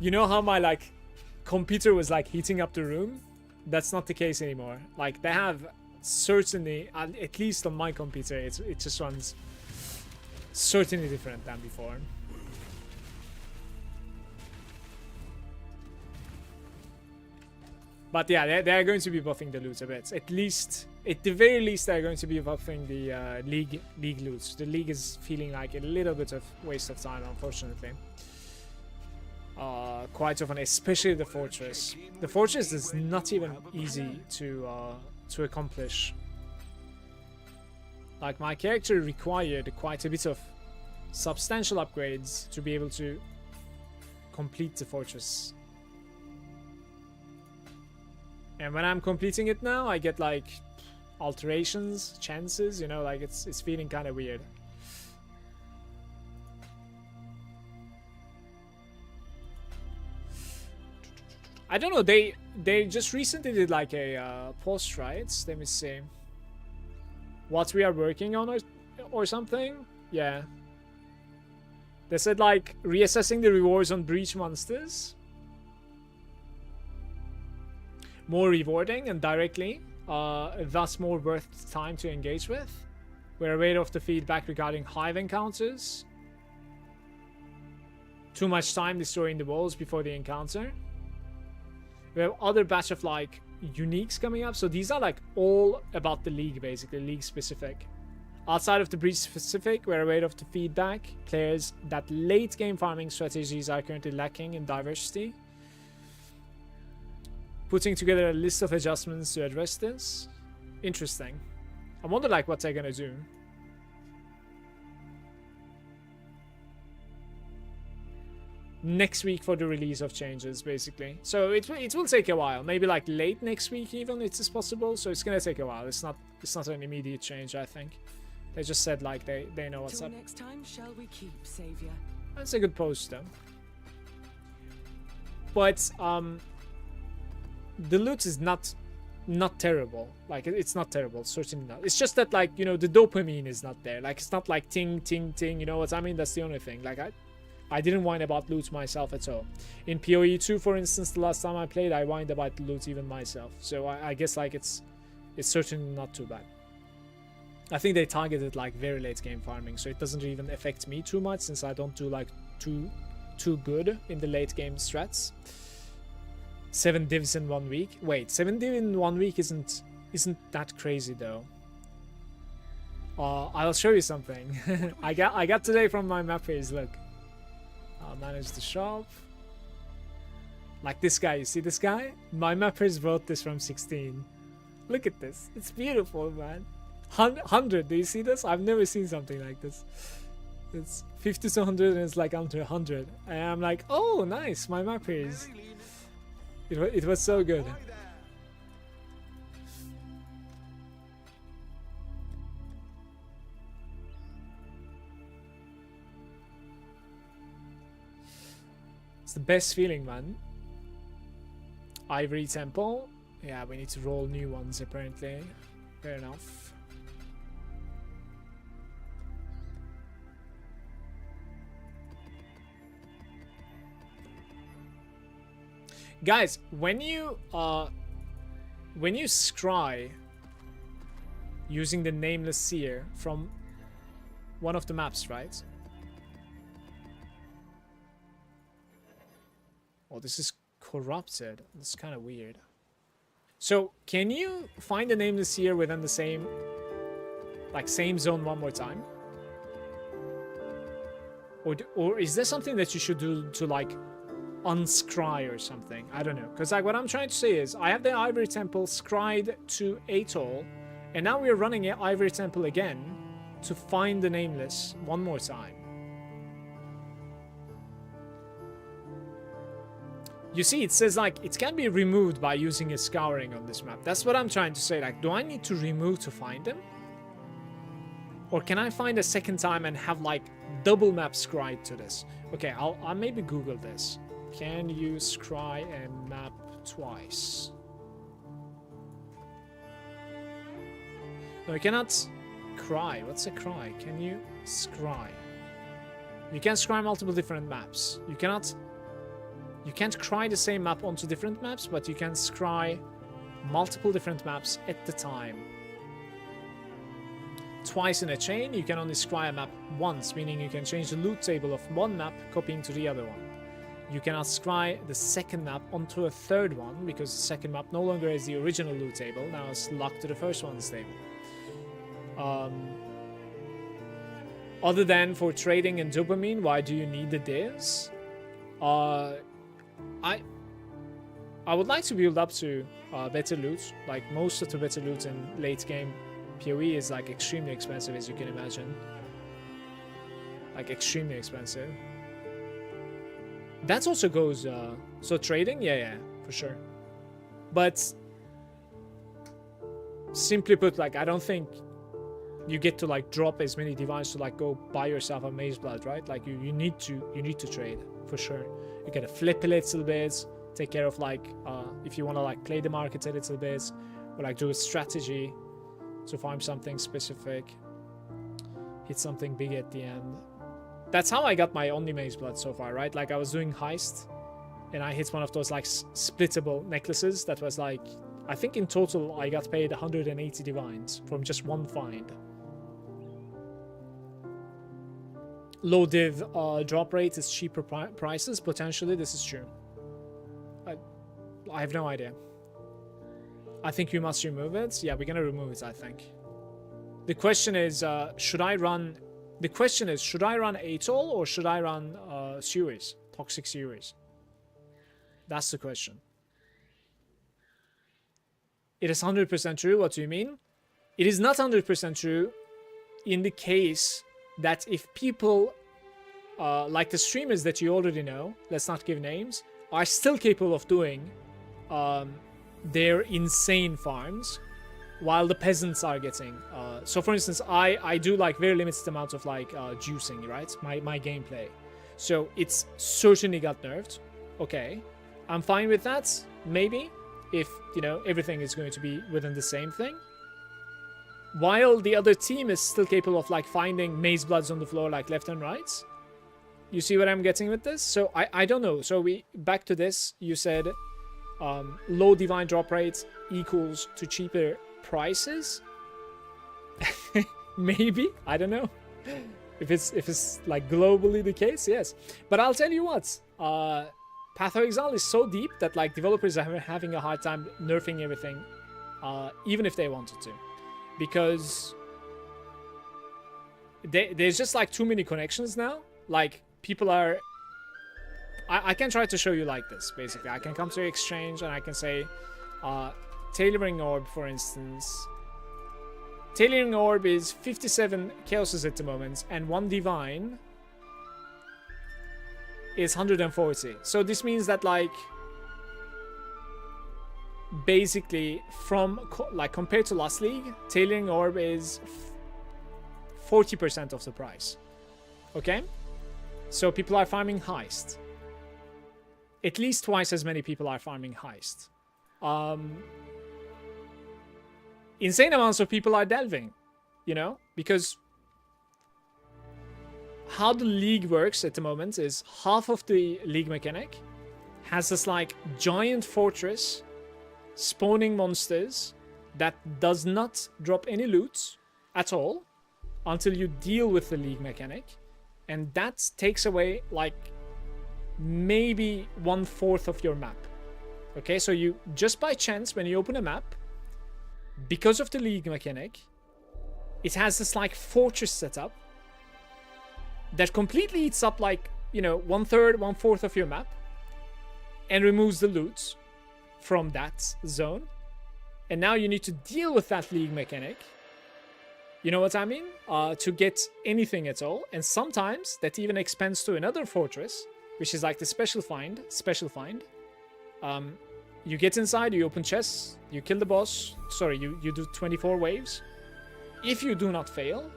Speaker 1: You know how my like computer was like heating up the room? That's not the case anymore. Like they have certainly, at least on my computer, it just runs certainly different than before. But yeah, they're going to be buffing the loot a bit. At least, at the very least, they're going to be buffing the league loots. The league is feeling like a little bit of waste of time, unfortunately. Quite often, especially the fortress. The fortress is not even easy to accomplish. Like my character required quite a bit of substantial upgrades to be able to complete the fortress. And when I'm completing it now, I get like alterations, chances, you know, like it's feeling kind of weird. I don't know, they just recently did like a post, right? Let me see. What we are working on or something? Yeah. They said like reassessing the rewards on breach monsters. More rewarding and directly, thus more worth time to engage with. We're aware of the feedback regarding hive encounters. Too much time destroying the walls before the encounter. We have other batch of like uniques coming up. So these are like all about the league, basically, league specific. Outside of the breach specific, we're aware of the feedback. Players that late game farming strategies are currently lacking in diversity. Putting together a list of adjustments to address this. Interesting. I wonder like what they're gonna do. Next week for the release of changes, basically. So it will take a while. Maybe like late next week even, it is possible. So it's gonna take a while. It's not an immediate change, I think. They just said like they know what's up.
Speaker 4: Next time shall we keep, Savior?
Speaker 1: That's a good post though. But the loot is not terrible. Like it's not terrible, certainly not. It's just that like, you know, the dopamine is not there. Like it's not like ting ting ting, you know what I mean? That's the only thing. Like I didn't whine about loot myself at all. In PoE 2, for instance, the last time I played, I whined about the loot even myself. So I guess like it's certainly not too bad. I think they targeted like very late game farming, so it doesn't even affect me too much since I don't do like too good in the late game strats. 7 divs in 1 week. Wait, 7 div in 1 week isn't that crazy though. I'll show you something. I got today from my map page. Look, I'll manage the shop. Like this guy, you see this guy? My map page wrote this from 16. Look at this. It's beautiful, man. 100. Do you see this? I've never seen something like this. It's 50 to 100 and it's like under 100. And I'm like, oh, nice. My map page. It was so good. It's the best feeling, man. Ivory Temple. Yeah, we need to roll new ones apparently. Fair enough. Guys, when you scry using the Nameless Seer from one of the maps, right? Oh, this is corrupted. It's kind of weird. So, can you find the Nameless Seer within the same zone one more time? Or is there something that you should do to like unscry or something? I don't know. Because like what I'm trying to say is I have the Ivory Temple scried to Atoll, and now we're running an Ivory Temple again to find the Nameless one more time. You see, it says like it can be removed by using a scouring on this map. That's what I'm trying to say. Like, do I need to remove to find them? Or can I find a second time and have like double map scried to this? Okay, I'll maybe Google this. Can you scry a map twice? No, you cannot cry. What's a cry? Can you scry? You can scry multiple different maps. You can't cry the same map onto different maps, but you can scry multiple different maps at the time. Twice in a chain, you can only scry a map once, meaning you can change the loot table of one map, copying to the other one. You cannot scry the second map onto a third one, because the second map no longer is the original loot table, now it's locked to the first one's table. Other than for trading and dopamine, why do you need the divs? I would like to build up to better loot. Like most of the better loot in late game PoE is like extremely expensive, as you can imagine. Like extremely expensive. That also goes so trading, yeah, for sure. But simply put, like I don't think you get to like drop as many divines to like go buy yourself a Maze Blood, right? Like you need to trade for sure. You gotta flip a little bit, take care of like if you want to like play the market a little bit, or like do a strategy to farm something specific, hit something big at the end. That's how I got my only Maze Blood so far, right? Like I was doing heist and I hit one of those like splittable necklaces that was like, I think in total I got paid 180 divines from just one find. Low div drop rate is cheaper prices. Potentially, this is true. I have no idea. I think we must remove it. Yeah, we're gonna remove it, I think. The question is, should I run Atoll or should I run Sewers? Toxic Sewers? That's the question. It is 100% true. What do you mean? It is not 100% true in the case that if people like the streamers that you already know, let's not give names, are still capable of doing their insane farms while the peasants are getting so for instance, I do like very limited amount of like juicing, right? My gameplay, so it's certainly got nerfed. Okay, I'm fine with that, maybe, if you know everything is going to be within the same thing, while the other team is still capable of like finding Maze Bloods on the floor like left and right. You see what I'm getting with this? So I don't know. So we back to this. You said low divine drop rate equals to cheaper prices. Maybe, I don't know. If it's like globally the case, yes. But I'll tell you what. Path of Exile is so deep that like developers are having a hard time nerfing everything, even if they wanted to, because there's just like too many connections now. Like people are. I can try to show you like this. Basically, I can come to exchange and I can say, tailoring orb, for instance. Tailoring orb is 57 chaoses at the moment, and 1 divine is 140. So this means that like basically from like compared to last league, tailoring orb is 40% of the price. Okay, so people are farming heist. At least twice as many people are farming heist. Insane amounts of people are delving, you know, because how the league works at the moment is half of the league mechanic has this like giant fortress spawning monsters that does not drop any loot at all until you deal with the league mechanic, and that takes away like maybe 1/4 of your map. Okay, so you just by chance when you open a map, because of the league mechanic, it has this like fortress setup that completely eats up like, you know, 1/3, 1/4 of your map and removes the loot from that zone. And now you need to deal with that league mechanic, you know what I mean, to get anything at all. And sometimes that even expands to another fortress, which is like the special find. You get inside, you open chests, you kill the boss. Sorry, you do 24 waves. If you do not fail,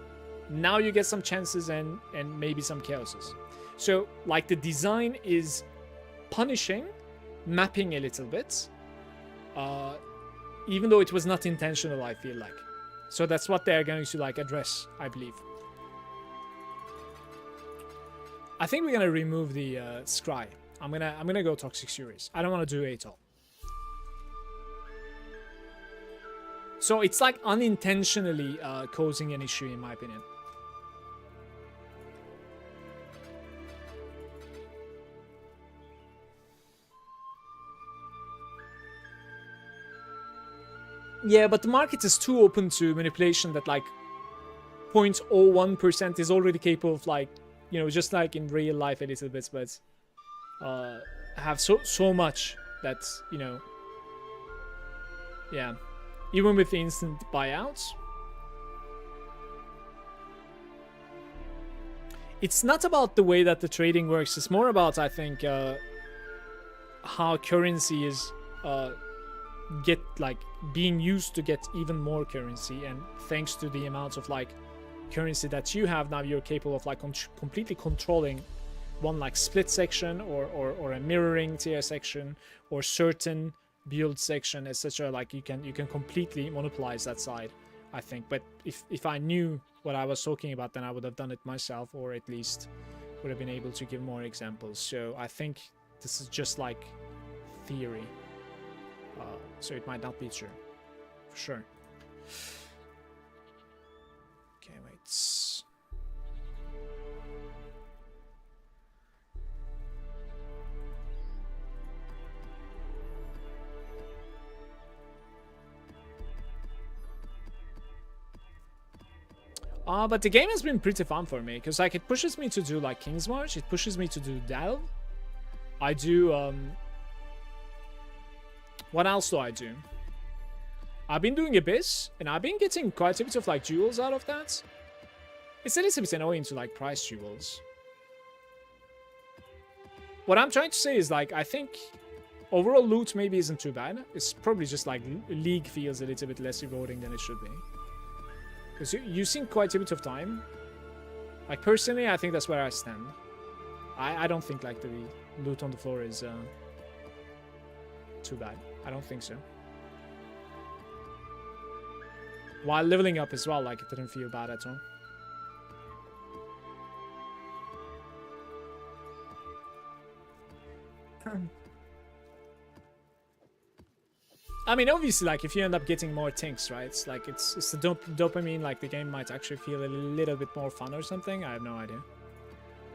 Speaker 1: now you get some chances and maybe some chaoses. So like the design is punishing mapping a little bit, even though it was not intentional, I feel like. So that's what they're going to like address, I believe. I think we're gonna remove the scry. I'm gonna go Toxic Furies. I don't want to do ATOL. So it's like unintentionally causing an issue, in my opinion. Yeah, but the market is too open to manipulation that like 0.01% is already capable of like, you know, just like in real life a little bit, but have so much that, you know, yeah, even with the instant buyouts, it's not about the way that the trading works. It's more about, I think, how currency is get like being used to get even more currency, and thanks to the amounts of like currency that you have now, you're capable of like completely controlling one like split section or a mirroring tier section or certain build section, etc. Like you can completely monopolize that side, I think. But if I knew what I was talking about, then I would have done it myself, or at least would have been able to give more examples. So I think this is just like theory, so it might not be true for sure. Okay, wait. But the game has been pretty fun for me, because like it pushes me to do like King's March, it pushes me to do Delve. I do what else do I do? I've been doing Abyss, and I've been getting quite a bit of like jewels out of that. It's a little bit annoying to like price jewels. What I'm trying to say is like, I think overall loot maybe isn't too bad. It's probably just like League feels a little bit less rewarding than it should be. Because you sink quite a bit of time. Like personally, I think that's where I stand. I don't think like the loot on the floor is too bad. I don't think so. While leveling up as well, like it didn't feel bad at all. I mean, obviously, like if you end up getting more things, right? It's like it's the dopamine. Like the game might actually feel a little bit more fun or something. I have no idea.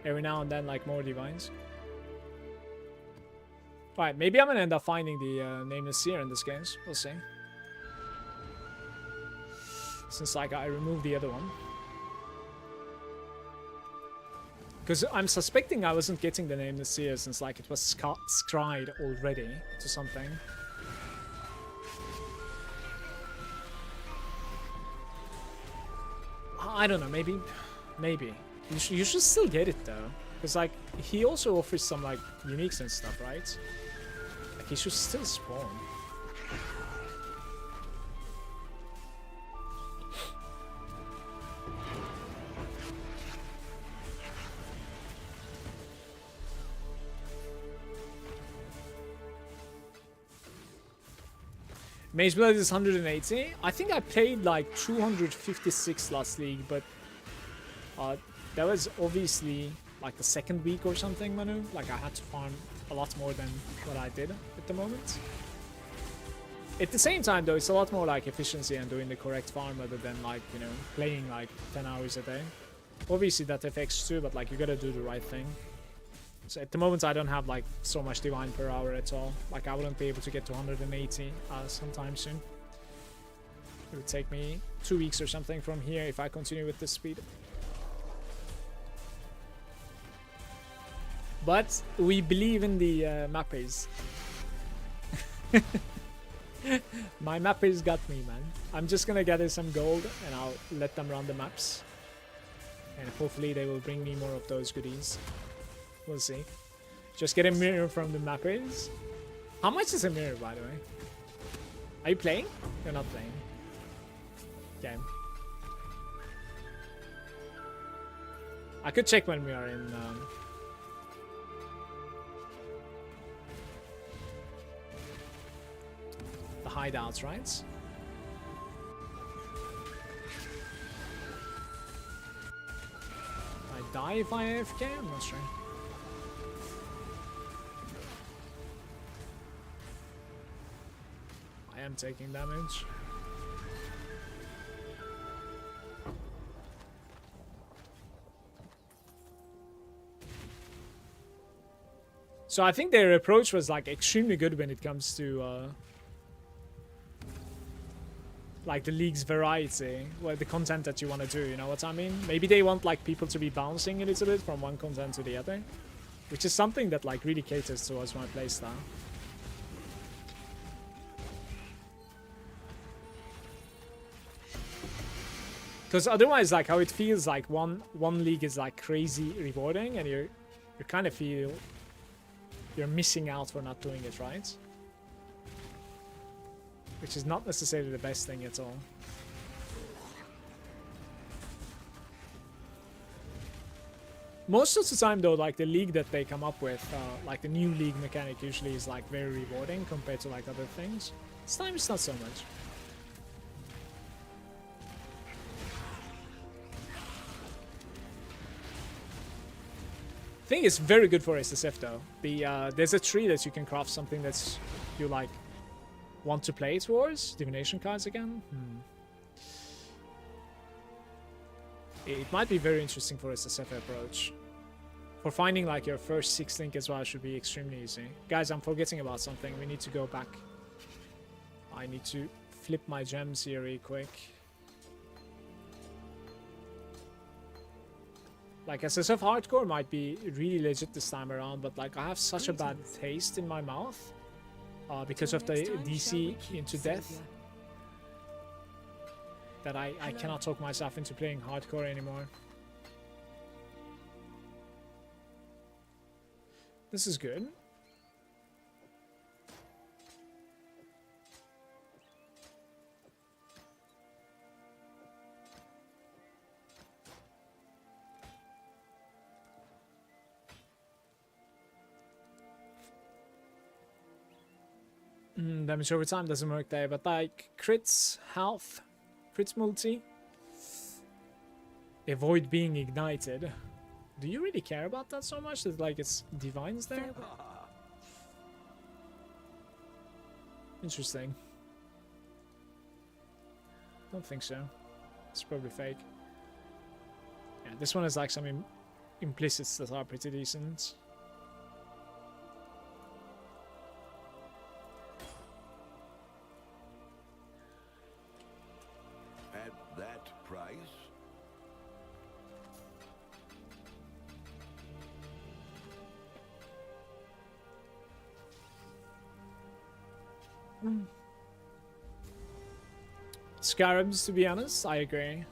Speaker 1: Every now and then, like more divines. Right, maybe I'm gonna end up finding the Nameless Seer in this game. We'll see. Since like I removed the other one. Because I'm suspecting I wasn't getting the Nameless Seer since like it was scried already to something. I don't know, maybe. You should still get it though. Because like, he also offers some like uniques and stuff, right? Like, he should still spawn. Mage Blood is 180. I think I played like 256 last league, but that was obviously like the second week or something, Manu. Like I had to farm a lot more than what I did at the moment. At the same time though, it's a lot more like efficiency and doing the correct farm rather than like, you know, playing like 10 hours a day. Obviously that affects too, but like you gotta do the right thing. So at the moment I don't have like so much divine per hour at all. Like I wouldn't be able to get to 180 sometime soon. It would take me 2 weeks or something from here if I continue with this speed. But we believe in the mappers. My mappers got me, man. I'm just gonna gather some gold and I'll let them run the maps. And hopefully they will bring me more of those goodies. We'll see. Just get a mirror from the mappers. How much is a mirror, by the way? Are you playing? You're not playing. Okay. I could check when we are in... the hideouts, right? I die if I AFK? I'm not sure. I am taking damage. So I think their approach was like extremely good when it comes to like the league's variety, well, the content that you want to do, you know what I mean? Maybe they want like people to be bouncing a little bit from one content to the other, which is something that like really caters towards my playstyle. Because otherwise, like how it feels like one league is like crazy rewarding, and you kind of feel you're missing out for not doing it right. Which is not necessarily the best thing at all. Most of the time though, like the league that they come up with, like the new league mechanic usually is like very rewarding compared to like other things. This time it's not so much. I think it's very good for SSF though. There's a tree that you can craft something that's you like want to play towards. Divination cards again. It might be very interesting for SSF approach. For finding like your first 6 link as well should be extremely easy. Guys, I'm forgetting about something. We need to go back. I need to flip my gems here really quick. Like SSF hardcore might be really legit this time around, but like I have such a bad taste in my mouth because of the DC into death that I cannot talk myself into playing hardcore anymore. This is good. Damage over time doesn't work there, but like crits, health, crits multi, avoid being ignited. Do you really care about that so much that like it's divines there? Interesting. Don't think so. It's probably fake. Yeah, this one is like some implicits that are pretty decent.
Speaker 2: That price?
Speaker 1: Scarabs, to be honest, I agree.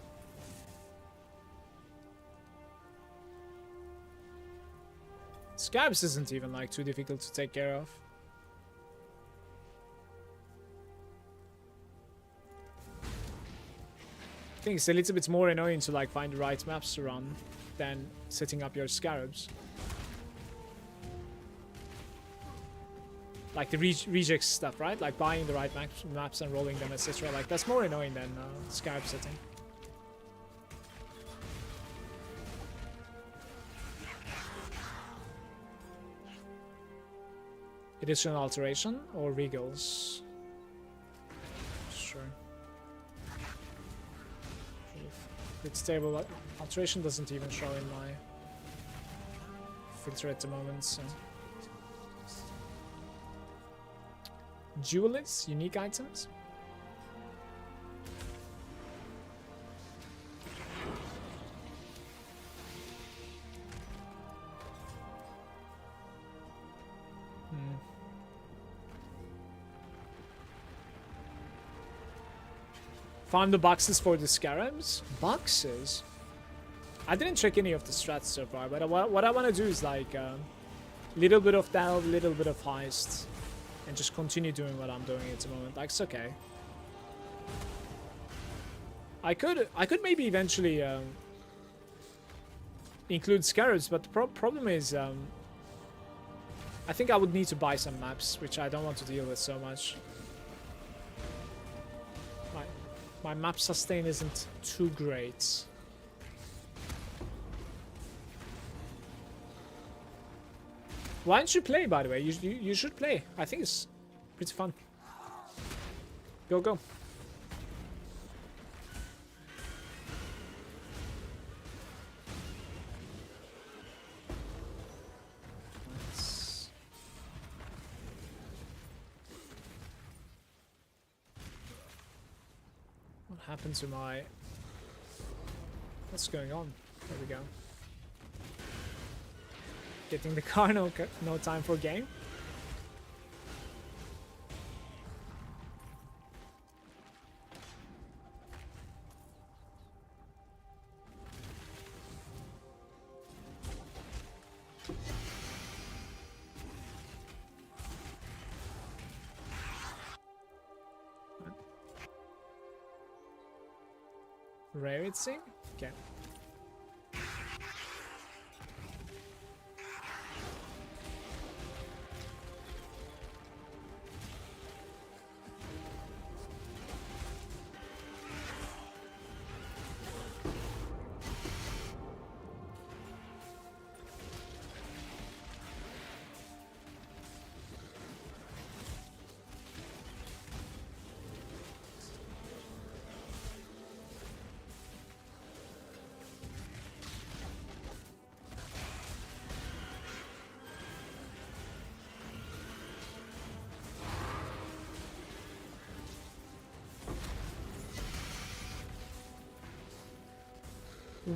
Speaker 1: Scarabs isn't even like too difficult to take care of. I think it's a little bit more annoying to like find the right maps to run than setting up your scarabs. Like the reject stuff, right? Like buying the right maps and rolling them, etc. Like that's more annoying than scarab setting. Additional alteration or regals? Sure. It's stable. Alteration doesn't even show in my filter at the moment, so. Jewelers, unique items. Farm the boxes for the scarabs? Boxes? I didn't check any of the strats so far, but what I want to do is like little bit of delve, little bit of heist, and just continue doing what I'm doing at the moment. Like, it's okay. I could maybe eventually include scarabs, but the problem is I think I would need to buy some maps, which I don't want to deal with so much. My map sustain isn't too great. Why don't you play, by the way? You should play. I think it's pretty fun. Go, go. What happened to my... What's going on? There we go. Getting the car, no time for game. Rarity? Okay.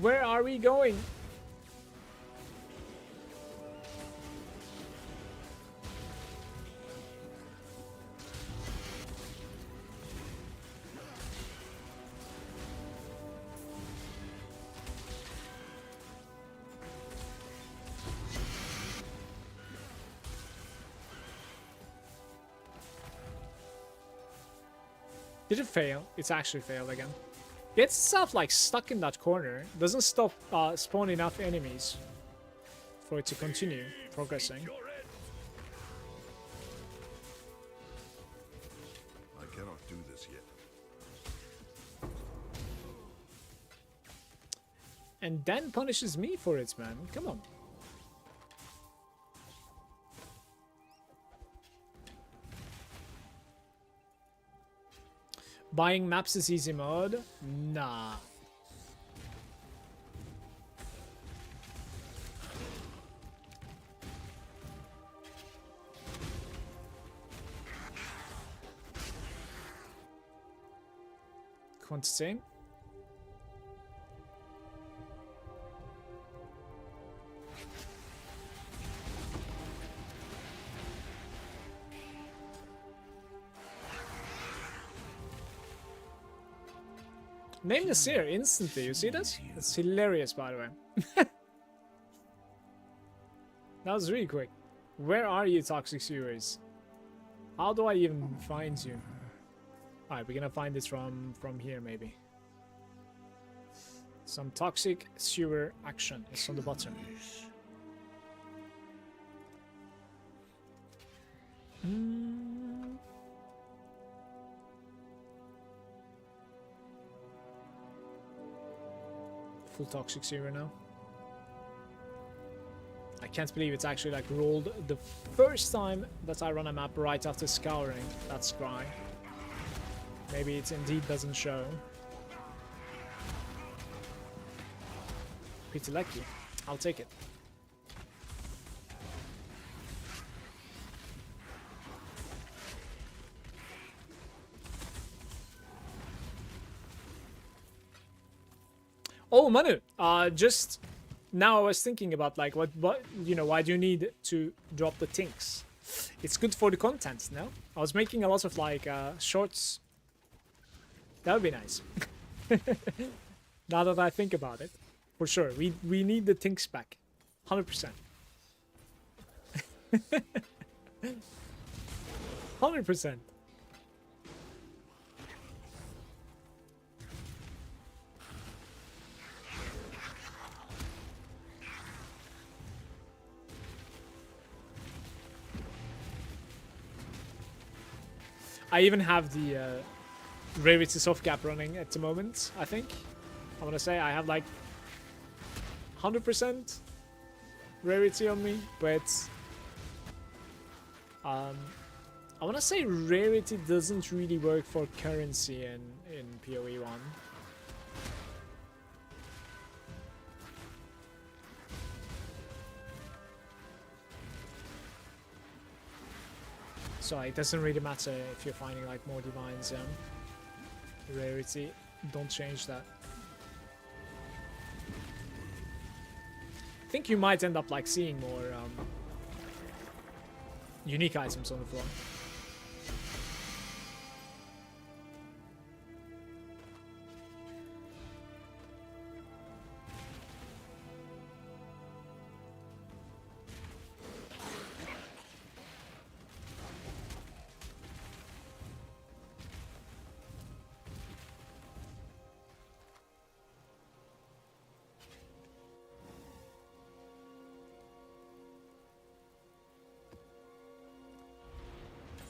Speaker 1: Where are we going? Did it fail? It's actually failed again. Gets itself like stuck in that corner. Doesn't stop spawn enough enemies for it to continue progressing.
Speaker 2: I cannot do this yet.
Speaker 1: And then punishes me for it, man. Come on. Buying maps is easy mode? Nah. Quantity? Name the seer instantly. You see this? It's hilarious, by the way. That was really quick. Where are you, toxic sewers? How do I even find you? Alright, we're gonna find this from here, maybe. Some toxic sewer action is on the bottom. Full toxic sewer now. I can't believe it's actually like rolled the first time that I run a map right after scouring that scry. Maybe it indeed doesn't show. Pretty lucky. I'll take it. Oh, Manu, just now I was thinking about like what you know, why do you need to drop the tinks? It's good for the content, no? I was making a lot of like shorts. That would be nice. Now that I think about it, for sure, we need the tinks back, 100%. 100%. I even have the rarity soft cap running at the moment, I think. I want to say I have like 100% rarity on me, but I want to say rarity doesn't really work for currency in PoE 1. So it doesn't really matter if you're finding like more divines. Rarity, don't change that. I think you might end up like seeing more unique items on the floor.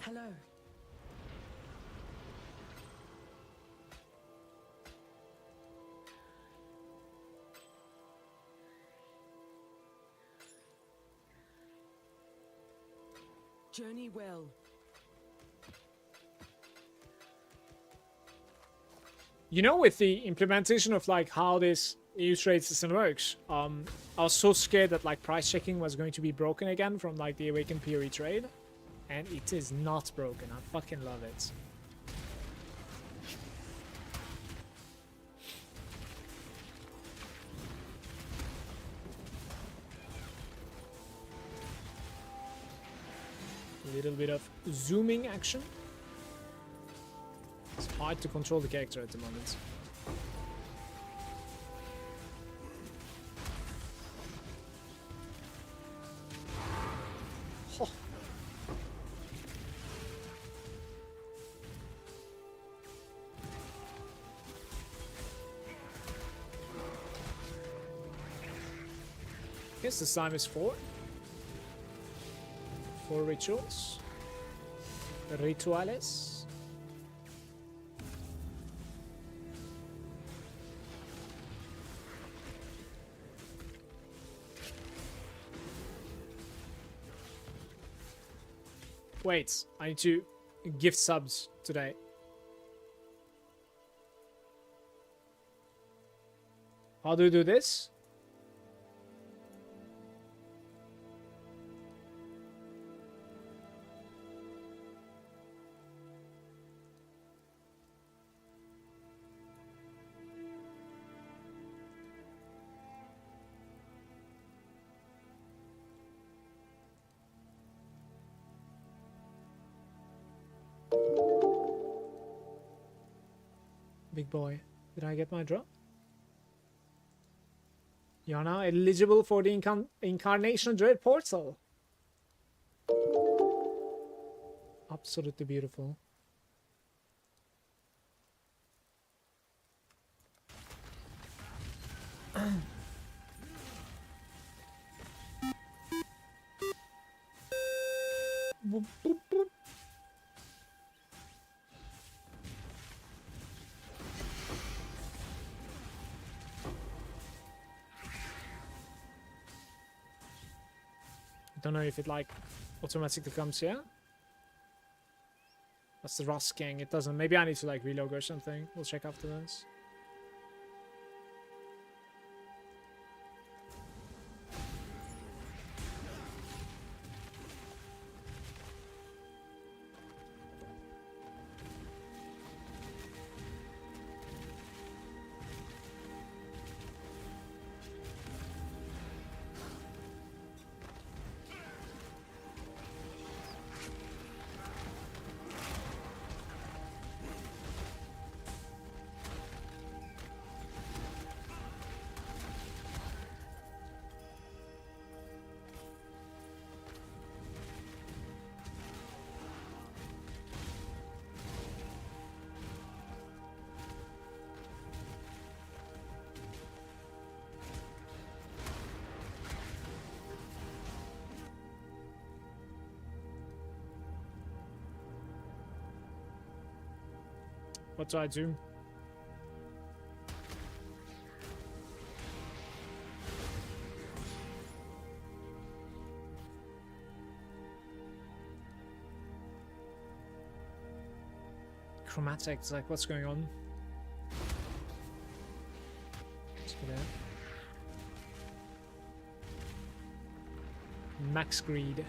Speaker 4: Hello. Journey well.
Speaker 1: You know, with the implementation of like how this EU trade system works, I was so scared that like price checking was going to be broken again from like the Awakened PoE trade. And it is not broken. I fucking love it. A little bit of zooming action. It's hard to control the character at the moment. Oh. Guess the time is 4. 4 rituals. Rituales. Wait, I need to gift subs today. How do you do this? Big boy, Did I get my drop? You're now eligible for the Incarnation Dread portal. Absolutely beautiful. Boop, boop, boop. I don't know if it like automatically comes here. That's the Rust King. It doesn't. Maybe I need to like relog or something. We'll check after this. What do I do? Chromatics, like what's going on? Let's go there. Max greed.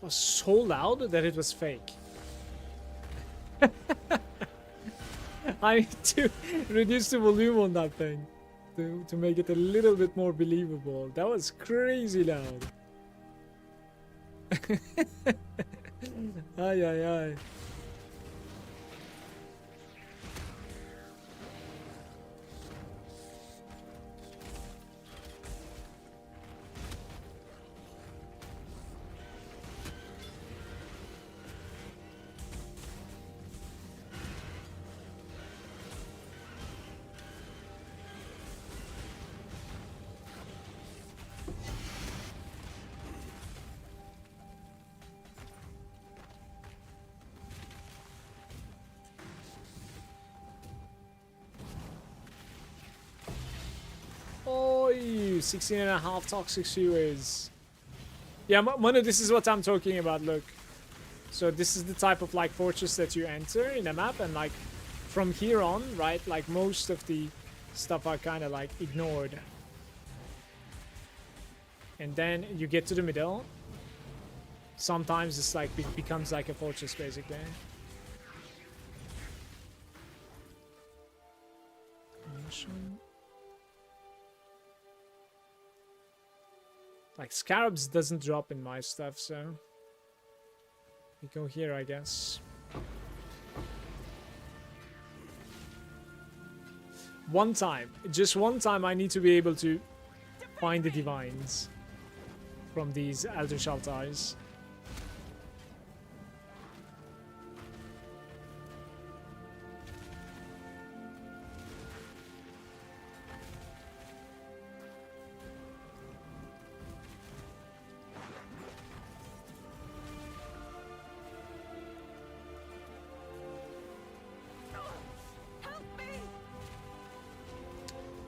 Speaker 1: Was so loud that it was fake. I need to reduce the volume on that thing to make it a little bit more believable. That was crazy loud. Ay, ay, ay. Oh, 16.5 toxic sewers. Yeah, Manu, this is what I'm talking about, look. So this is the type of like fortress that you enter in a map, and like from here on, right, like most of the stuff are kind of like ignored. And then you get to the middle. Sometimes it's like it becomes like a fortress basically. Like scarabs doesn't drop in my stuff, so we go here, I guess. One time, just one time, I need to be able to find the divines from these Eldritch altars.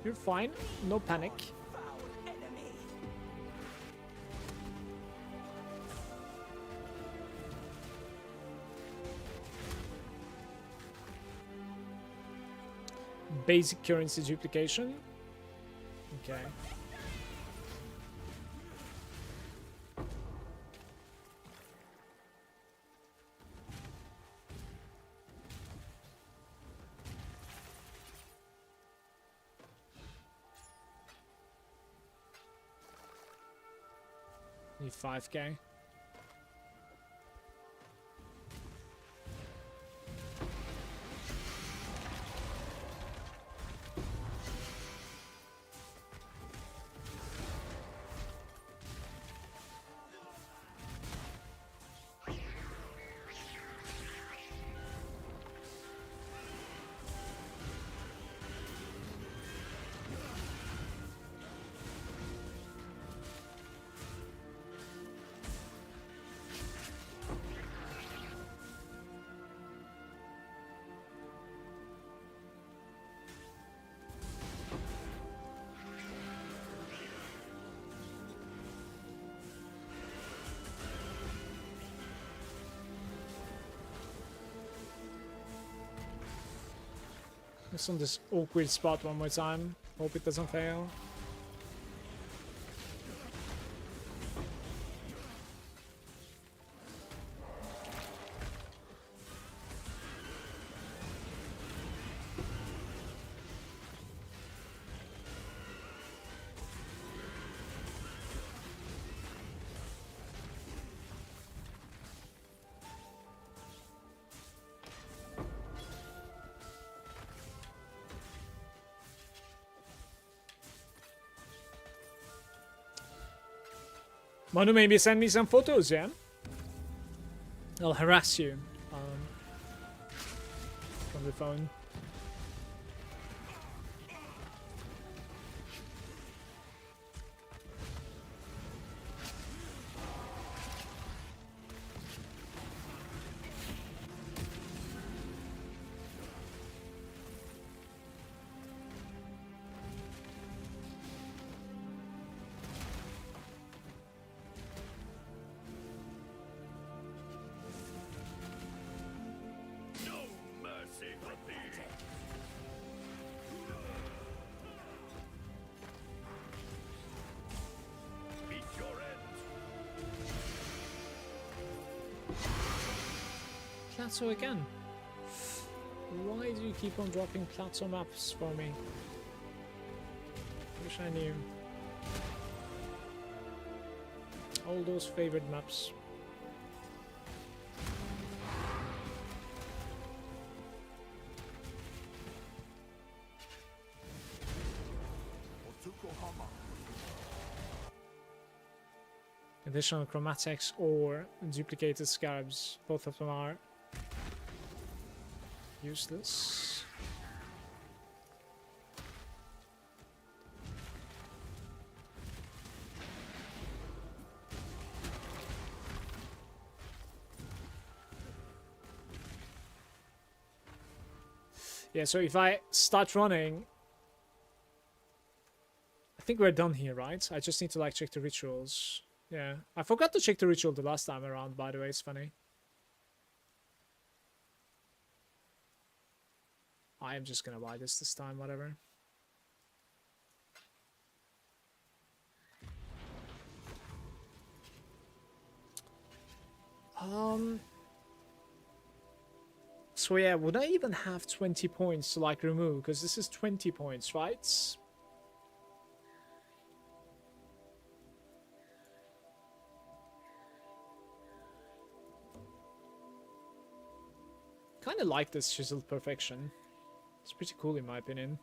Speaker 1: You're fine, no panic. basic currency duplication. Okay. Need 5k. Just on this awkward spot one more time. Hope it doesn't fail. Manu, maybe send me some photos, yeah? I'll harass you from the phone.
Speaker 2: No mercy for thee. Meet your end.
Speaker 1: Plateau again. Why do you keep on dropping plateau maps for me? Wish I knew. All those favorite maps. Additional chromatics or duplicated scarabs. Both of them are useless. Yeah, so if I start running, I think we're done here, right? I just need to like check the rituals. Yeah, I forgot to check the ritual the last time around, by the way, it's funny. I am just gonna buy this time, whatever. So yeah, would I even have 20 points to like remove? Because this is 20 points, right? Kind of like this chiseled perfection. It's pretty cool in my opinion.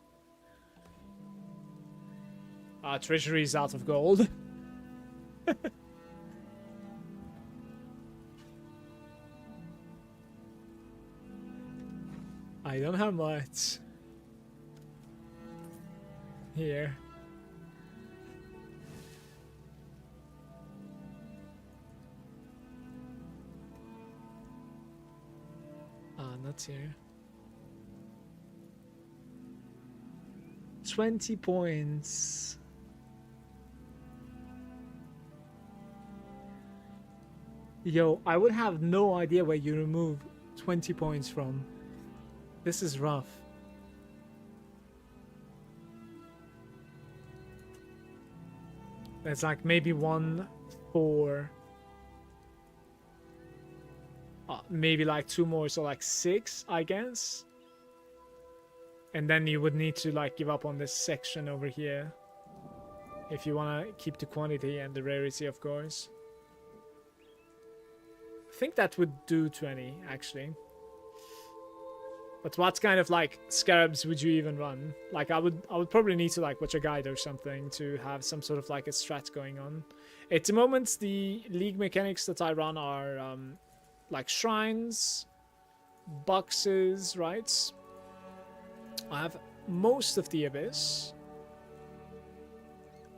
Speaker 1: Treasury is out of gold. I don't have much. Here. Not here. 20 points. Yo, I would have no idea where you remove 20 points from. This is rough. It's like maybe 1, 4. Maybe like 2 more, so like 6, I guess. And then you would need to like give up on this section over here. If you want to keep the quantity and the rarity, of course. I think that would do 20, actually. But what kind of like scarabs would you even run? Like I would probably need to like watch a guide or something to have some sort of like a strat going on. At the moment, the league mechanics that I run are like shrines, boxes, right? I have most of the abyss.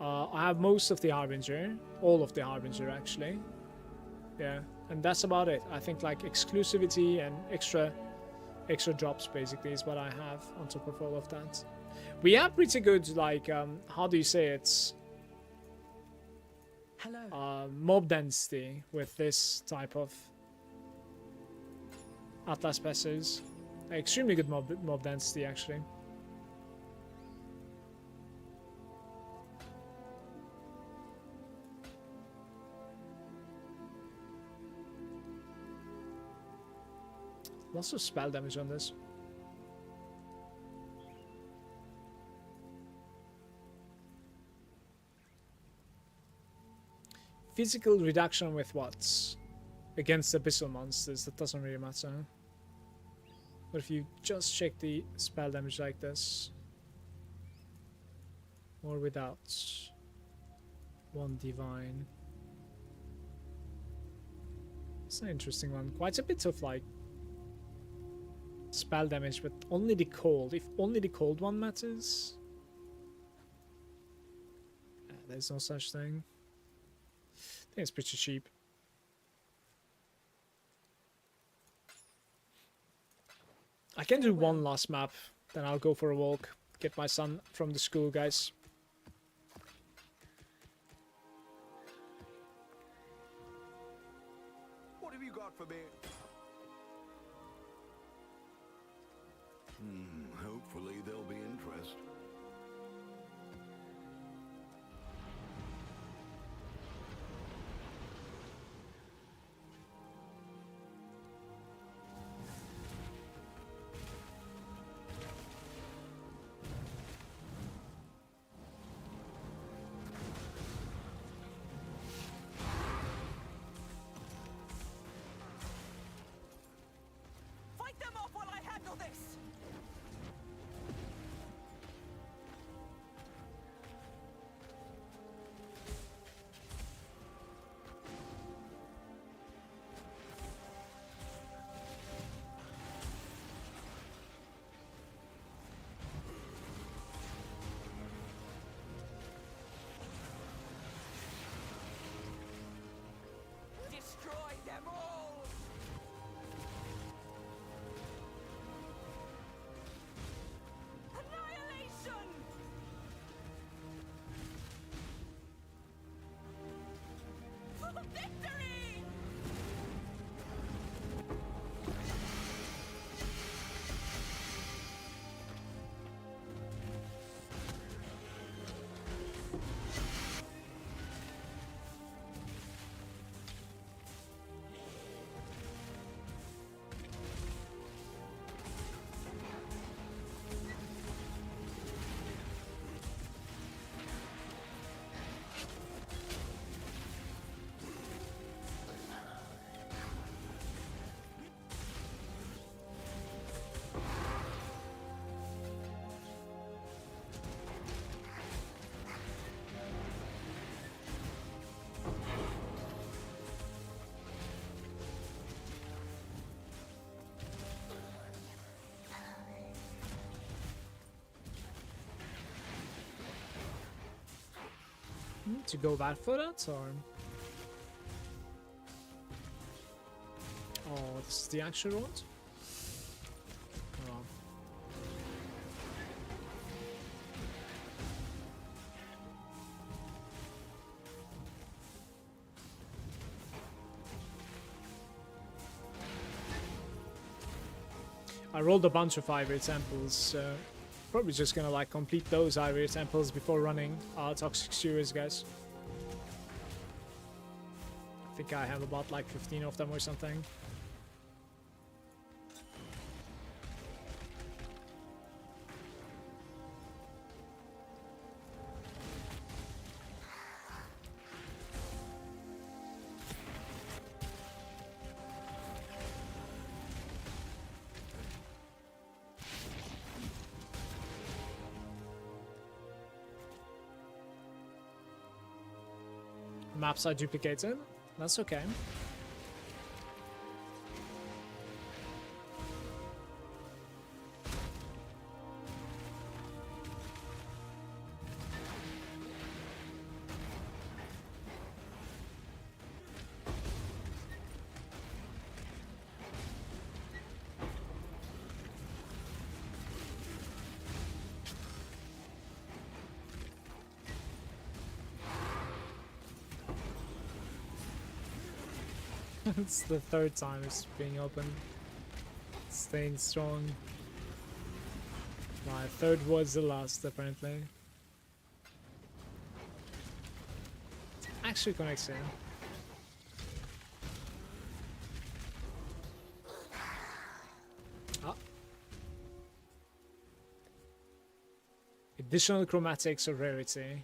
Speaker 1: I have most of the harbinger, all of the harbinger actually. Yeah, and that's about it. I think like exclusivity and extra drops basically is what I have on top of all of that. We have pretty good like how do you say it?
Speaker 4: Hello.
Speaker 1: Mob density with this type of Atlas passes. Extremely good mob density actually. Lots of spell damage on this. Physical reduction with what? Against abyssal monsters, that doesn't really matter. But if you just check the spell damage like this. Or without. 1 divine. It's an interesting one. Quite a bit of like spell damage, but only the cold. If only the cold one matters. There's no such thing. I think it's pretty cheap. I can do one last map, then I'll go for a walk. Get my son from the school, guys.
Speaker 2: What have you got for me? Hopefully there'll be interest.
Speaker 4: Fight them off while I handle this! Destroy them all! Annihilation! For victory!
Speaker 1: To go back for that, or? Oh, this is the actual road? Oh. I rolled a bunch of ivory temples, so probably just gonna like complete those ivory temples before running Toxic Sewers, guys. think I have about like 15 of them or something. Maps are duplicated. That's okay. It's the third time it's being opened. Staying strong. My third was the last, apparently. Actually connects in. Ah. Additional chromatics or rarity.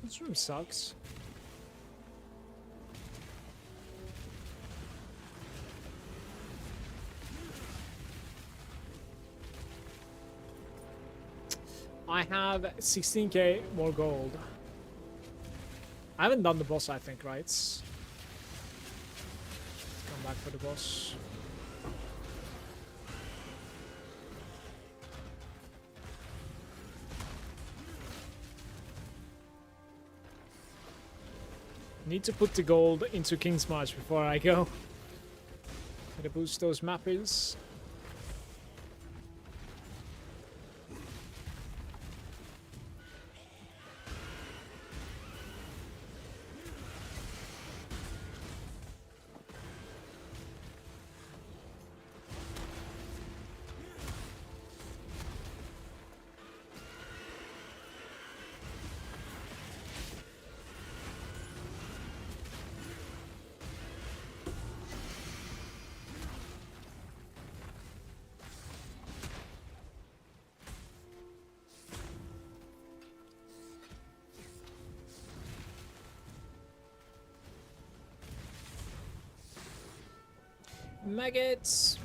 Speaker 1: This room sucks. I have 16k more gold. I haven't done the boss, I think, right? Come back for the boss. Need to put the gold into King's March before I go. Gotta boost those mappers. Maggots.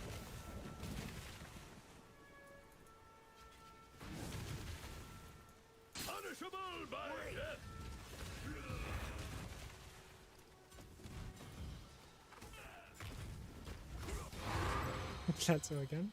Speaker 2: Punishable by death.
Speaker 1: Plateau again.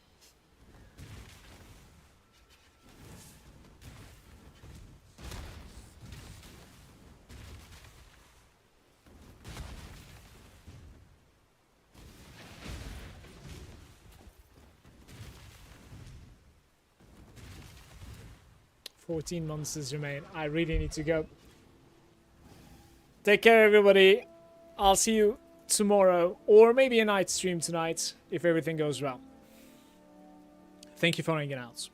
Speaker 1: "14 monsters remain. I really need to go. Take care, everybody. I'll see you tomorrow, or maybe a night stream tonight if everything goes well. thank you for hanging out.